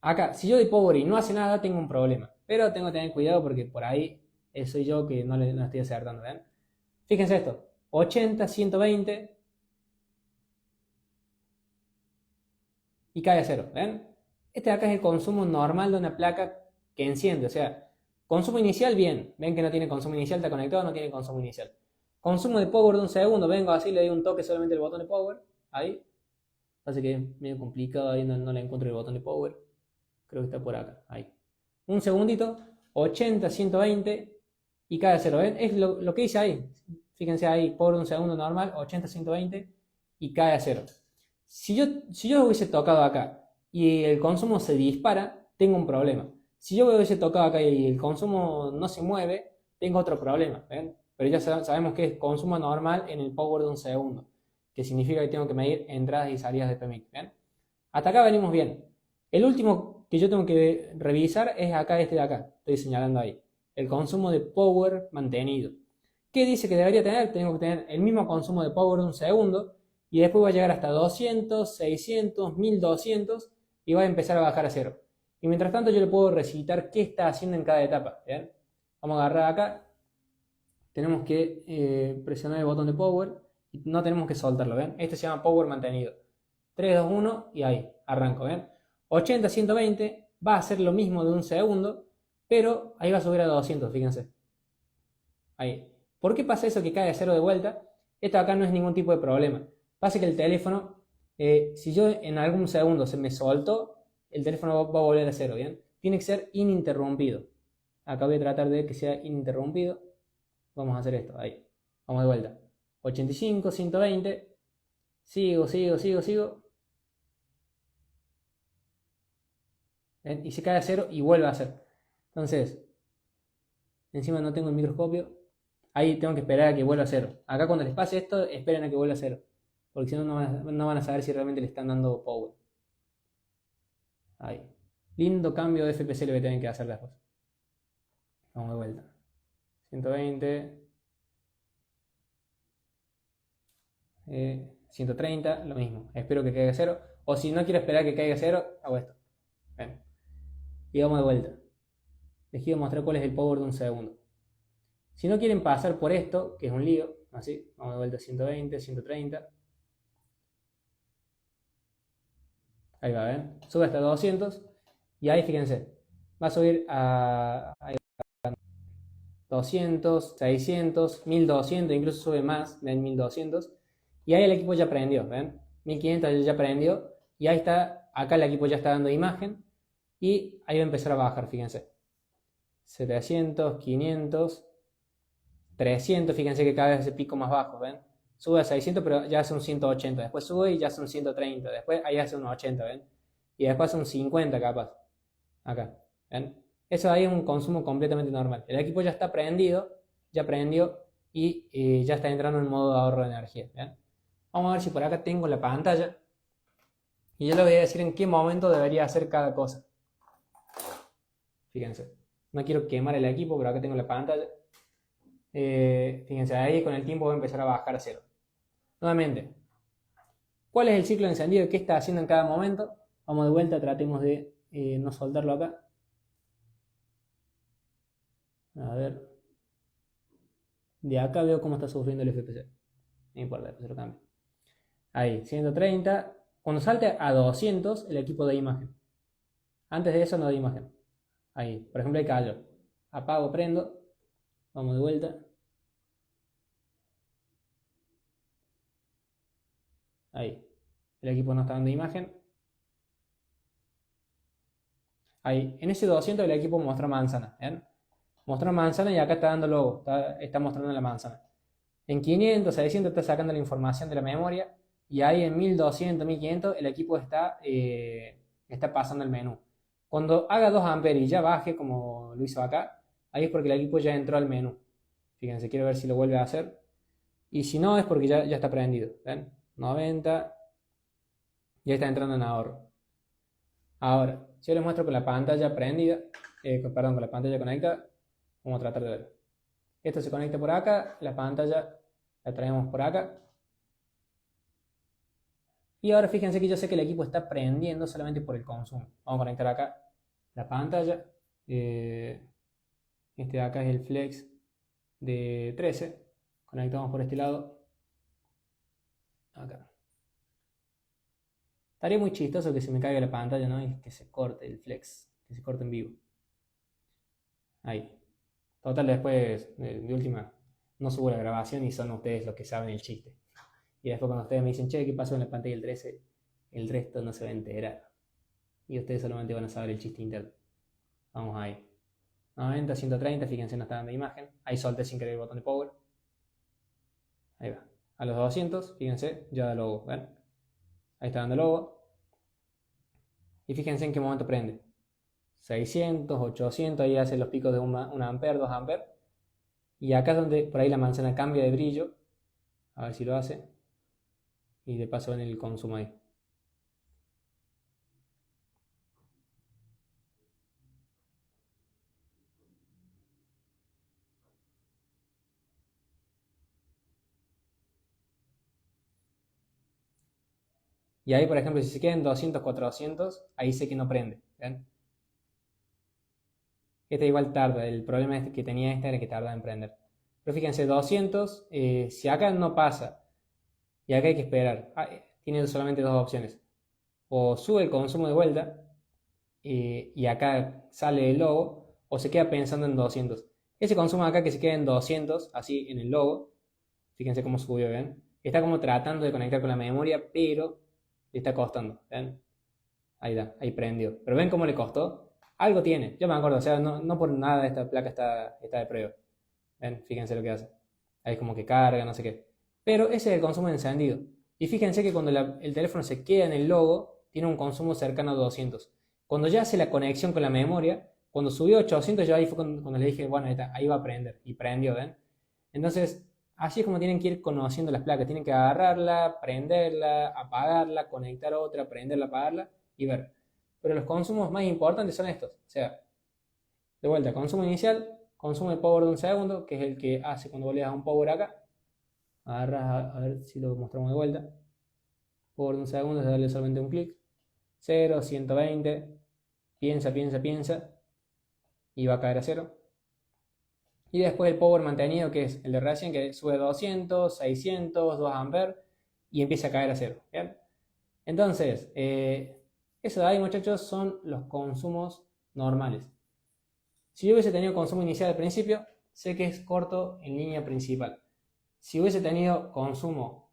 Acá, si yo doy power y no hace nada, tengo un problema. Pero tengo que tener cuidado porque por ahí soy yo que no estoy acertando, ¿ven? Fíjense esto, 80, 120 y cae a 0, ¿ven? Este de acá es el consumo normal de una placa que enciende, o sea, consumo inicial, bien. Ven que no tiene consumo inicial, está conectado, no tiene consumo inicial. Consumo de power de 1 segundo, vengo así, le doy un toque solamente al botón de power, ahí. Así que es medio complicado, ahí no le encuentro el botón de power. Creo que está por acá, ahí. Un segundito, 80, 120 y cae a 0, ¿ven? Es lo que hice ahí. Fíjense ahí, power de 1 segundo normal, 80, 120 y cae a 0. Si yo hubiese tocado acá y el consumo se dispara, tengo un problema. Si yo hubiese tocado acá y el consumo no se mueve, tengo otro problema, ¿ven? Pero ya sabemos que es consumo normal en el power de 1 segundo, que significa que tengo que medir entradas y salidas de PMIC, ¿ven? Hasta acá venimos bien. El último que yo tengo que revisar es acá, este de acá. Estoy señalando ahí. El consumo de power mantenido. ¿Qué dice que debería tener? Tengo que tener el mismo consumo de power de un segundo. Y después va a llegar hasta 200, 600, 1200 y va a empezar a bajar a cero. Y mientras tanto yo le puedo recitar qué está haciendo en cada etapa. ¿Bien? Vamos a agarrar acá. Tenemos que presionar el botón de power y no tenemos que soltarlo. ¿Ven? Este se llama power mantenido. 3, 2, 1 y ahí, arranco. ¿Ven? 80, 120 va a ser lo mismo de un segundo, pero ahí va a subir a 200, fíjense. Ahí. ¿Por qué pasa eso que cae a cero de vuelta? Esto acá no es ningún tipo de problema. Pasa que el teléfono, si yo en algún segundo se me soltó, el teléfono va a volver a cero, ¿bien? Tiene que ser ininterrumpido. Acá voy a tratar de que sea ininterrumpido. Vamos a hacer esto, ahí. Vamos de vuelta. 85, 120. Sigo, sigo, sigo, sigo. ¿Ven? Y se cae a cero y vuelve a cero. Entonces, encima no tengo el microscopio. Ahí tengo que esperar a que vuelva a cero. Acá cuando les pase esto, esperen a que vuelva a cero. Porque si no, no van a saber si realmente le están dando power. Ahí. Lindo cambio de FPS lo que tienen que hacer después. Vamos de vuelta. 120. 130, lo mismo. Espero que caiga a cero. O si no quiero esperar que caiga a cero, hago esto. Ven. Y vamos de vuelta. Les quiero mostrar cuál es el power de un segundo. Si no quieren pasar por esto, que es un lío, así, vamos de vuelta a 120, 130. Ahí va, ¿ven? Sube hasta 200. Y ahí fíjense, va a subir a 200, 600, 1200, incluso sube más, ven 1200. Y ahí el equipo ya prendió, ¿ven? 1500 ya prendió. Y ahí está, acá el equipo ya está dando imagen. Y ahí va a empezar a bajar, fíjense. 700, 500, 300, fíjense que cada vez ese pico más bajo, ¿ven? Sube a 600, pero ya hace un 180. Después sube y ya hace un 130. Después ahí hace un 80, ¿ven? Y después hace un 50 capaz. Acá, ¿ven? Eso ahí es un consumo completamente normal. El equipo ya está prendido, ya prendió y ya está entrando en modo de ahorro de energía, ¿ven? Vamos a ver si por acá tengo la pantalla. Y yo le voy a decir en qué momento debería hacer cada cosa. Fíjense. No quiero quemar el equipo, pero acá tengo la pantalla. Fíjense, ahí con el tiempo va a empezar a bajar a cero. Nuevamente, ¿cuál es el ciclo de encendido y qué está haciendo en cada momento? Vamos de vuelta, tratemos de no soltarlo acá. A ver. De acá veo cómo está sufriendo el FPS. No importa, después se lo cambio. Ahí, 130. Cuando salte a 200, el equipo da imagen. Antes de eso no da imagen. Ahí, por ejemplo, ahí cayó. Apago, prendo. Vamos de vuelta. Ahí. El equipo no está dando imagen. Ahí. En ese 200 el equipo muestra manzana. ¿Ven? Muestra manzana y acá está dando logo. Está mostrando la manzana. En 500, 600 está sacando la información de la memoria. Y ahí en 1200, 1500 el equipo está pasando el menú. Cuando haga 2 amperes y ya baje como lo hizo acá, ahí es porque el equipo ya entró al menú. Fíjense, quiero ver si lo vuelve a hacer. Y si no es porque ya está prendido. ¿Ven? 90. Ya está entrando en ahorro. Ahora, si yo les muestro con la pantalla prendida, perdón, con la pantalla conectada, vamos a tratar de ver. Esto se conecta por acá, la pantalla la traemos por acá. Y ahora fíjense que yo sé que el equipo está prendiendo solamente por el consumo. Vamos a conectar acá la pantalla. Este de acá es el flex de 13. Conectamos por este lado. Acá. Estaría muy chistoso que se me caiga la pantalla, ¿no? Y que se corte el flex, que se corte en vivo. Ahí. Total, después, de última, no subo la grabación y son ustedes los que saben el chiste. Y después cuando ustedes me dicen, che, ¿qué pasó en la pantalla del 13? El resto no se va a enterar. Y ustedes solamente van a saber el chiste interno. Vamos ahí. 90, 130, fíjense, no está dando imagen. Ahí solté sin querer el botón de power. Ahí va. A los 200, fíjense, ya da logo, ¿ven? Ahí está dando logo. Y fíjense en qué momento prende. 600, 800, ahí hace los picos de 1 ampere, 2 ampere. Y acá es donde por ahí la manzana cambia de brillo. A ver si lo hace. Y de paso ven el consumo ahí. Y ahí, por ejemplo, si se queda en 200, 400, ahí sé que no prende. ¿Ven? Esta igual tarda, el problema que tenía esta era que tardaba en prender. Pero fíjense, 200, si acá no pasa y acá hay que esperar, tiene solamente dos opciones. O sube el consumo de vuelta y acá sale el logo, o se queda pensando en 200. Ese consumo acá que se queda en 200, así en el logo, fíjense cómo subió, ¿ven? Está como tratando de conectar con la memoria, pero le está costando, ¿ven? Ahí da, ahí prendió. Pero ven cómo le costó. Algo tiene, yo me acuerdo, o sea, no por nada esta placa está de prueba. ¿Ven? Fíjense lo que hace. Ahí como que carga, no sé qué. Pero ese es el consumo de encendido. Y fíjense que cuando el teléfono se queda en el logo, tiene un consumo cercano a 200. Cuando ya hace la conexión con la memoria, cuando subió a 800, yo ahí fue cuando le dije, bueno, ahí va a prender. Y prendió, ¿ven? Entonces, así es como tienen que ir conociendo las placas. Tienen que agarrarla, prenderla, apagarla, conectar otra, prenderla, apagarla y ver. Pero los consumos más importantes son estos. O sea, de vuelta, consumo inicial, consumo de power de un segundo, que es el que hace cuando vos le das un power acá. Agarras, a ver si lo mostramos de vuelta. Power de un segundo es darle solamente un clic. 0, 120. Piensa, piensa, piensa. Y va a caer a 0. Y después el power mantenido, que es el de recién, que sube 200, 600, 2 amperes y empieza a caer a 0. ¿Bien? Entonces, eso de ahí, muchachos, son los consumos normales. Si yo hubiese tenido consumo inicial al principio, sé que es corto en línea principal. Si hubiese tenido consumo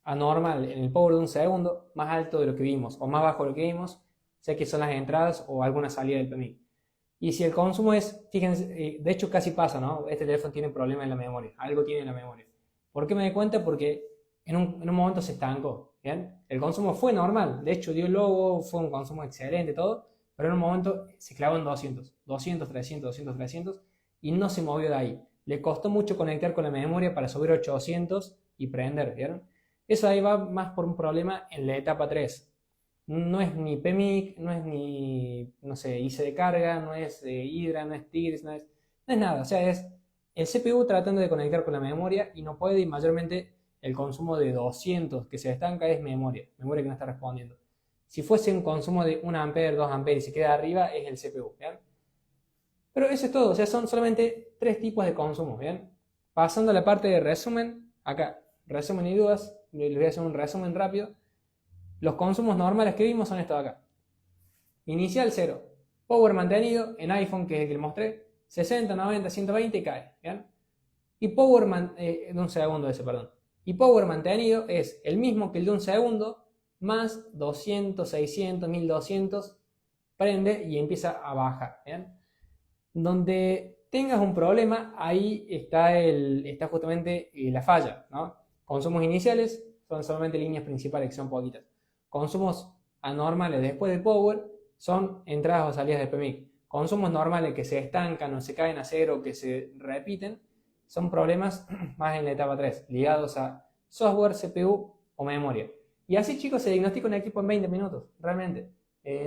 anormal en el power de un segundo, más alto de lo que vimos o más bajo de lo que vimos, sé que son las entradas o alguna salida del PMI. Y si el consumo es, fíjense, de hecho casi pasa, ¿no? Este teléfono tiene problemas en la memoria, algo tiene en la memoria. ¿Por qué me di cuenta? Porque en un momento se estancó, ¿bien? El consumo fue normal, de hecho dio el logo, fue un consumo excelente, todo, pero en un momento se clavó en 200, 200, 300, 200, 300 y no se movió de ahí. Le costó mucho conectar con la memoria para subir 800 y prender, ¿vieron? Eso ahí va más por un problema en la etapa 3. No es ni PMIC, no es ni, no sé, IC de carga, no es Hydra, no es Tigris, no es nada. O sea, es el CPU tratando de conectar con la memoria y no puede, y mayormente el consumo de 200 que se estanca es memoria que no está respondiendo. Si fuese un consumo de 1 ampere, 2 amperes y se queda arriba, es el CPU, ¿bien? Pero eso es todo, o sea, son solamente 3 tipos de consumo, ¿bien? Pasando a la parte de resumen, acá, resumen y dudas, les voy a hacer un resumen rápido. Los consumos normales que vimos son estos de acá. Inicial 0. Power mantenido en iPhone, que es el que les mostré, 60, 90, 120 y cae, ¿bien? Y power de un segundo ese, perdón. Y power mantenido es el mismo que el de un segundo, más 200, 600, 1200, prende y empieza a bajar, ¿bien? Donde tengas un problema, ahí está justamente la falla, ¿no? Consumos iniciales son solamente líneas principales, que son poquitas. Consumos anormales después de power son entradas o salidas de PMIC. Consumos normales que se estancan o se caen a cero, que se repiten, son problemas más en la etapa 3, ligados a software, CPU o memoria. Y así, chicos, se diagnostica un equipo en 20 minutos, realmente.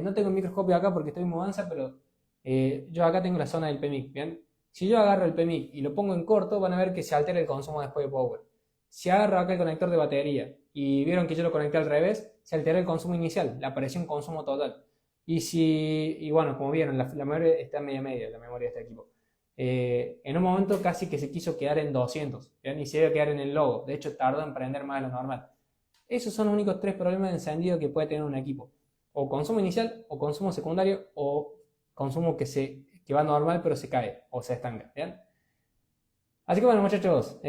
No tengo el microscopio acá porque estoy en mudanza, pero yo acá tengo la zona del PMIC, ¿bien? Si yo agarro el PMIC y lo pongo en corto, van a ver que se altera el consumo después de power. Si agarro acá el conector de batería y vieron que yo lo conecté al revés, se altera el consumo inicial, le apareció un consumo total. Y bueno, como vieron, la memoria está media, la memoria de este equipo. En un momento casi que se quiso quedar en 200, ¿bien? Y se iba a quedar en el logo. De hecho, tardó en prender más de lo normal. Esos son los únicos 3 problemas de encendido que puede tener un equipo. O consumo inicial, o consumo secundario, o consumo que va normal pero se cae o se estanca, ¿bien? Así que bueno, muchachos,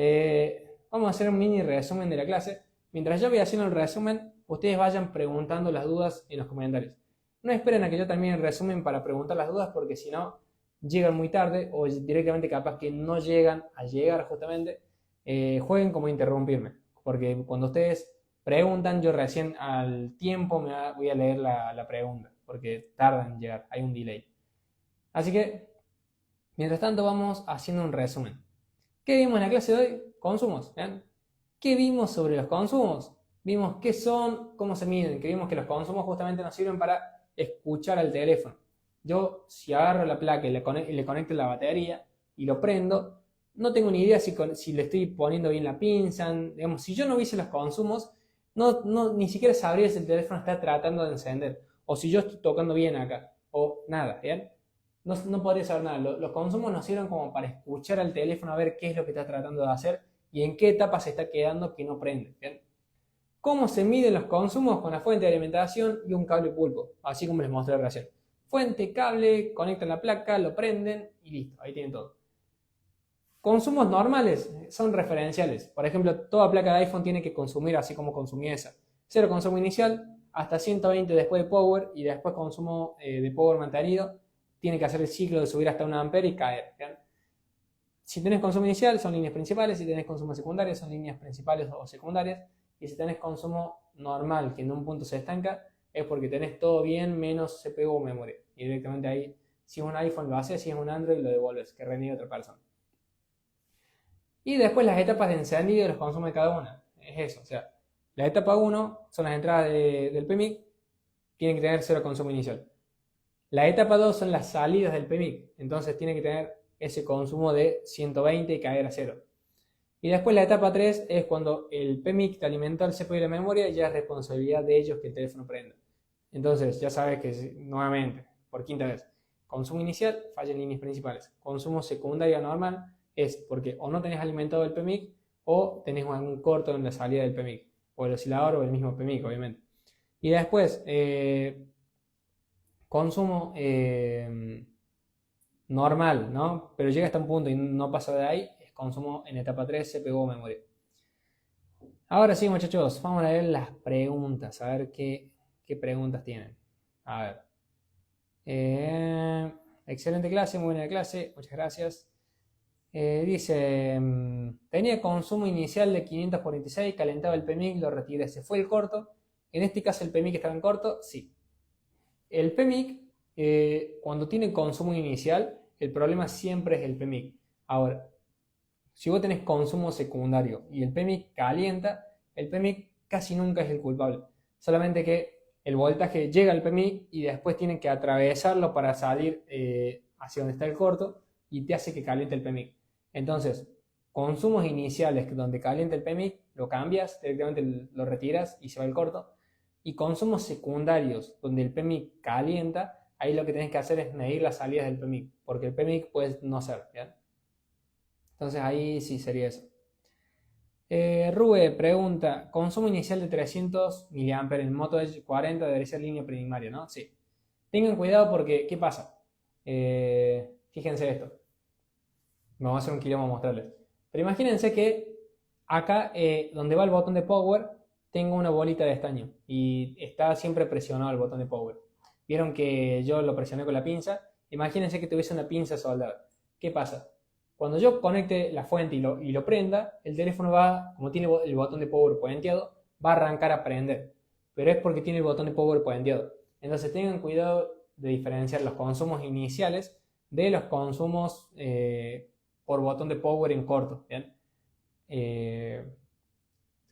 vamos a hacer un mini resumen de la clase. Mientras yo voy haciendo el resumen, ustedes vayan preguntando las dudas en los comentarios. No esperen a que yo termine el resumen para preguntar las dudas, porque si no, llegan muy tarde o directamente capaz que no llegan a llegar justamente. Jueguen como interrumpirme, porque cuando ustedes preguntan, yo recién al tiempo voy a leer la pregunta, porque tardan en llegar, hay un delay. Así que, mientras tanto, vamos haciendo un resumen. ¿Qué vimos en la clase de hoy? Consumos, ¿bien? ¿Qué vimos sobre los consumos? Vimos qué son, cómo se miden, que vimos que los consumos justamente nos sirven para escuchar al teléfono. Yo, si agarro la placa y le conecto la batería y lo prendo, no tengo ni idea si le estoy poniendo bien la pinza. Digamos, si yo no viese los consumos, Ni siquiera sabría si el teléfono está tratando de encender, o si yo estoy tocando bien acá, o nada, ¿bien? No podría saber nada. Los consumos nos sirven como para escuchar al teléfono a ver qué es lo que está tratando de hacer y en qué etapa se está quedando que no prende, ¿bien? ¿Cómo se miden los consumos? Con la fuente de alimentación y un cable pulpo, así como les mostré recién. Fuente, cable, conectan la placa, lo prenden y listo, ahí tienen todo. Consumos normales son referenciales. Por ejemplo, toda placa de iPhone tiene que consumir así como consumía esa. Cero consumo inicial, hasta 120 después de power y después consumo de power mantenido. Tiene que hacer el ciclo de subir hasta 1 ampere y caer. ¿Bien? Si tenés consumo inicial son líneas principales, si tenés consumo secundario son líneas principales o secundarias. Y si tenés consumo normal que en un punto se estanca, es porque tenés todo bien menos CPU o memoria. Y directamente ahí, si es un iPhone lo haces, si es un Android lo devuelves, que reniegue otra persona. Y después las etapas de encendido y los consumos de cada una. Es eso, o sea, la etapa 1 son las entradas del PMIC, tienen que tener cero consumo inicial. La etapa 2 son las salidas del PMIC, entonces tiene que tener ese consumo de 120 y caer a cero. Y después la etapa 3 es cuando el PMIC te alimentó el CPU y la memoria y ya es responsabilidad de ellos que el teléfono prenda. Entonces ya sabes que nuevamente, por quinta vez, consumo inicial, falla en líneas principales. Consumo secundario normal es porque o no tenés alimentado el PMIC o tenés algún corto en la salida del PMIC, o el oscilador o el mismo PMIC, obviamente. Y después, consumo normal, ¿no? Pero llega hasta un punto y no pasa de ahí, es consumo en etapa 3, CPU o memoria. Ahora sí, muchachos, vamos a ver las preguntas, a ver qué preguntas tienen. A ver. Excelente clase, muy buena clase, muchas gracias. Dice, tenía consumo inicial de 546, calentaba el PMIC, lo retiré, se fue el corto. En este caso el PMIC estaba en corto, sí. El PMIC, cuando tiene consumo inicial, el problema siempre es el PMIC. Ahora, si vos tenés consumo secundario y el PMIC calienta, el PMIC casi nunca es el culpable. Solamente que el voltaje llega al PMIC y después tiene que atravesarlo para salir hacia donde está el corto y te hace que caliente el PMIC. Entonces, consumos iniciales donde calienta el PMIC, lo cambias, directamente lo retiras y se va el corto. Y consumos secundarios donde el PMIC calienta, ahí lo que tenés que hacer es medir las salidas del PMIC, porque el PMIC puede no ser, ¿bien? Entonces ahí sí sería eso. Rube pregunta, consumo inicial de 300 mA en Moto Edge 40 debería ser línea primaria, ¿no? Sí. Tengan cuidado porque, ¿qué pasa? Fíjense esto. Vamos a hacer un quilombo a mostrarles. Pero imagínense que acá, donde va el botón de power, tengo una bolita de estaño y está siempre presionado el botón de power. Vieron que yo lo presioné con la pinza. Imagínense que tuviese una pinza soldada. ¿Qué pasa? Cuando yo conecte la fuente y lo prenda, el teléfono va, como tiene el botón de power pointeado, va a arrancar a prender. Pero es porque tiene el botón de power pointeado. Entonces tengan cuidado de diferenciar los consumos iniciales de los consumos por botón de power en corto. ¿Bien?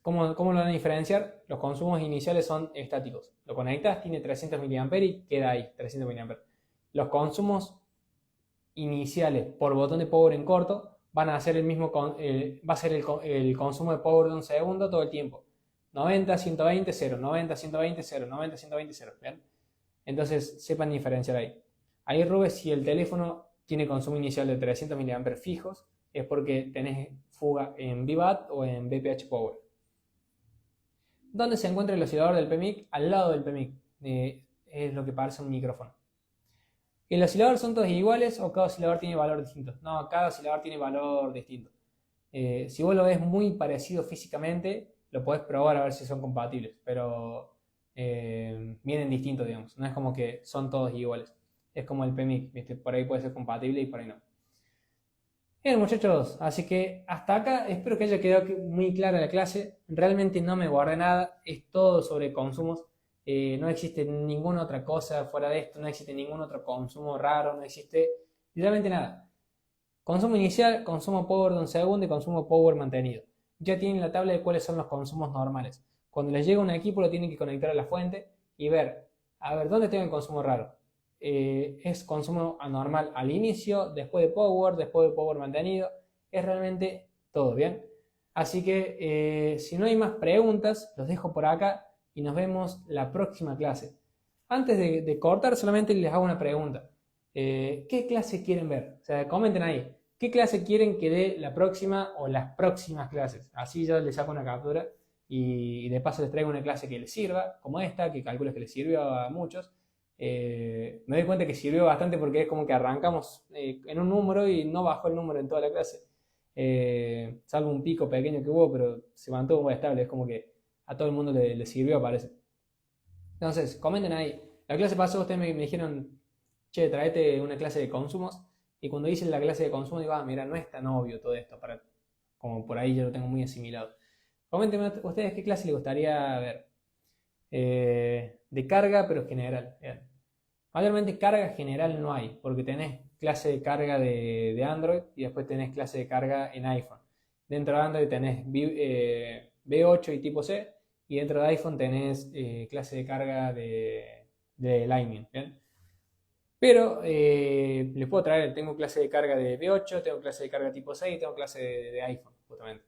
¿Cómo lo van a diferenciar? Los consumos iniciales son estáticos. Lo conectas, tiene 300 mA y queda ahí, 300 mA. Los consumos iniciales por botón de power en corto van a hacer el mismo, va a ser el consumo de power de un segundo todo el tiempo. 90, 120, 0, 90, 120, 0, 90, 120, 0. ¿Bien? Entonces sepan diferenciar ahí. Ahí, Rubén, si el teléfono tiene consumo inicial de 300 mA fijos, es porque tenés fuga en VBAT o en VPH Power. ¿Dónde se encuentra el oscilador del PMIC? Al lado del PMIC. Es lo que parece un micrófono. ¿El oscilador son todos iguales o cada oscilador tiene valor distinto? No, cada oscilador tiene valor distinto. Si vos lo ves muy parecido físicamente, lo podés probar a ver si son compatibles, pero vienen distintos, digamos. No es como que son todos iguales. Es como el PMIC, ¿viste? Por ahí puede ser compatible y por ahí no. Bien, muchachos, así que hasta acá espero que haya quedado muy clara la clase. Realmente no me guardé nada, es todo sobre consumos. No existe ninguna otra cosa fuera de esto, no existe ningún otro consumo raro, no existe literalmente nada. Consumo inicial, consumo power de un segundo y consumo power mantenido. Ya tienen la tabla de cuáles son los consumos normales. Cuando les llega un equipo lo tienen que conectar a la fuente y ver, a ver, ¿dónde tengo el consumo raro? Es consumo anormal al inicio, después de power mantenido, es realmente todo, ¿bien? Así que si no hay más preguntas, los dejo por acá y nos vemos la próxima clase. Antes de cortar, solamente les hago una pregunta. ¿Qué clase quieren ver? O sea, comenten ahí. ¿Qué clase quieren que dé la próxima o las próximas clases? Así yo les saco una captura y de paso les traigo una clase que les sirva, como esta, que calculo que les sirvió a muchos. Me doy cuenta que sirvió bastante porque es como que arrancamos en un número y no bajó el número en toda la clase. Salvo un pico pequeño que hubo, pero se mantuvo muy estable. Es como que a todo el mundo le sirvió, parece. Entonces, comenten ahí. La clase pasada ustedes me dijeron, che, traete una clase de consumos. Y cuando hice la clase de consumo, digo, mira, no es tan obvio todo esto, como por ahí yo lo tengo muy asimilado. Comenten ustedes qué clase les gustaría ver. De carga, pero general. Bien. Mayormente carga general no hay, porque tenés clase de carga de Android y después tenés clase de carga en iPhone. Dentro de Android tenés V8 y tipo C, y dentro de iPhone tenés clase de carga de Lightning. ¿Bien? Pero les puedo traer, tengo clase de carga de V8, tengo clase de carga tipo C y tengo clase de iPhone, justamente.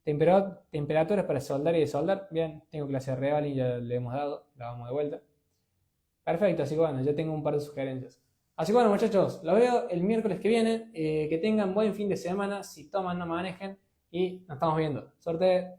Temperaturas para soldar y desoldar, bien, tengo clase de Revalin, ya le hemos dado, la vamos de vuelta. Perfecto, así que bueno, ya tengo un par de sugerencias. Así que bueno, muchachos, los veo el miércoles que viene. Que tengan buen fin de semana. Si toman, no manejen. Y nos estamos viendo. Suerte.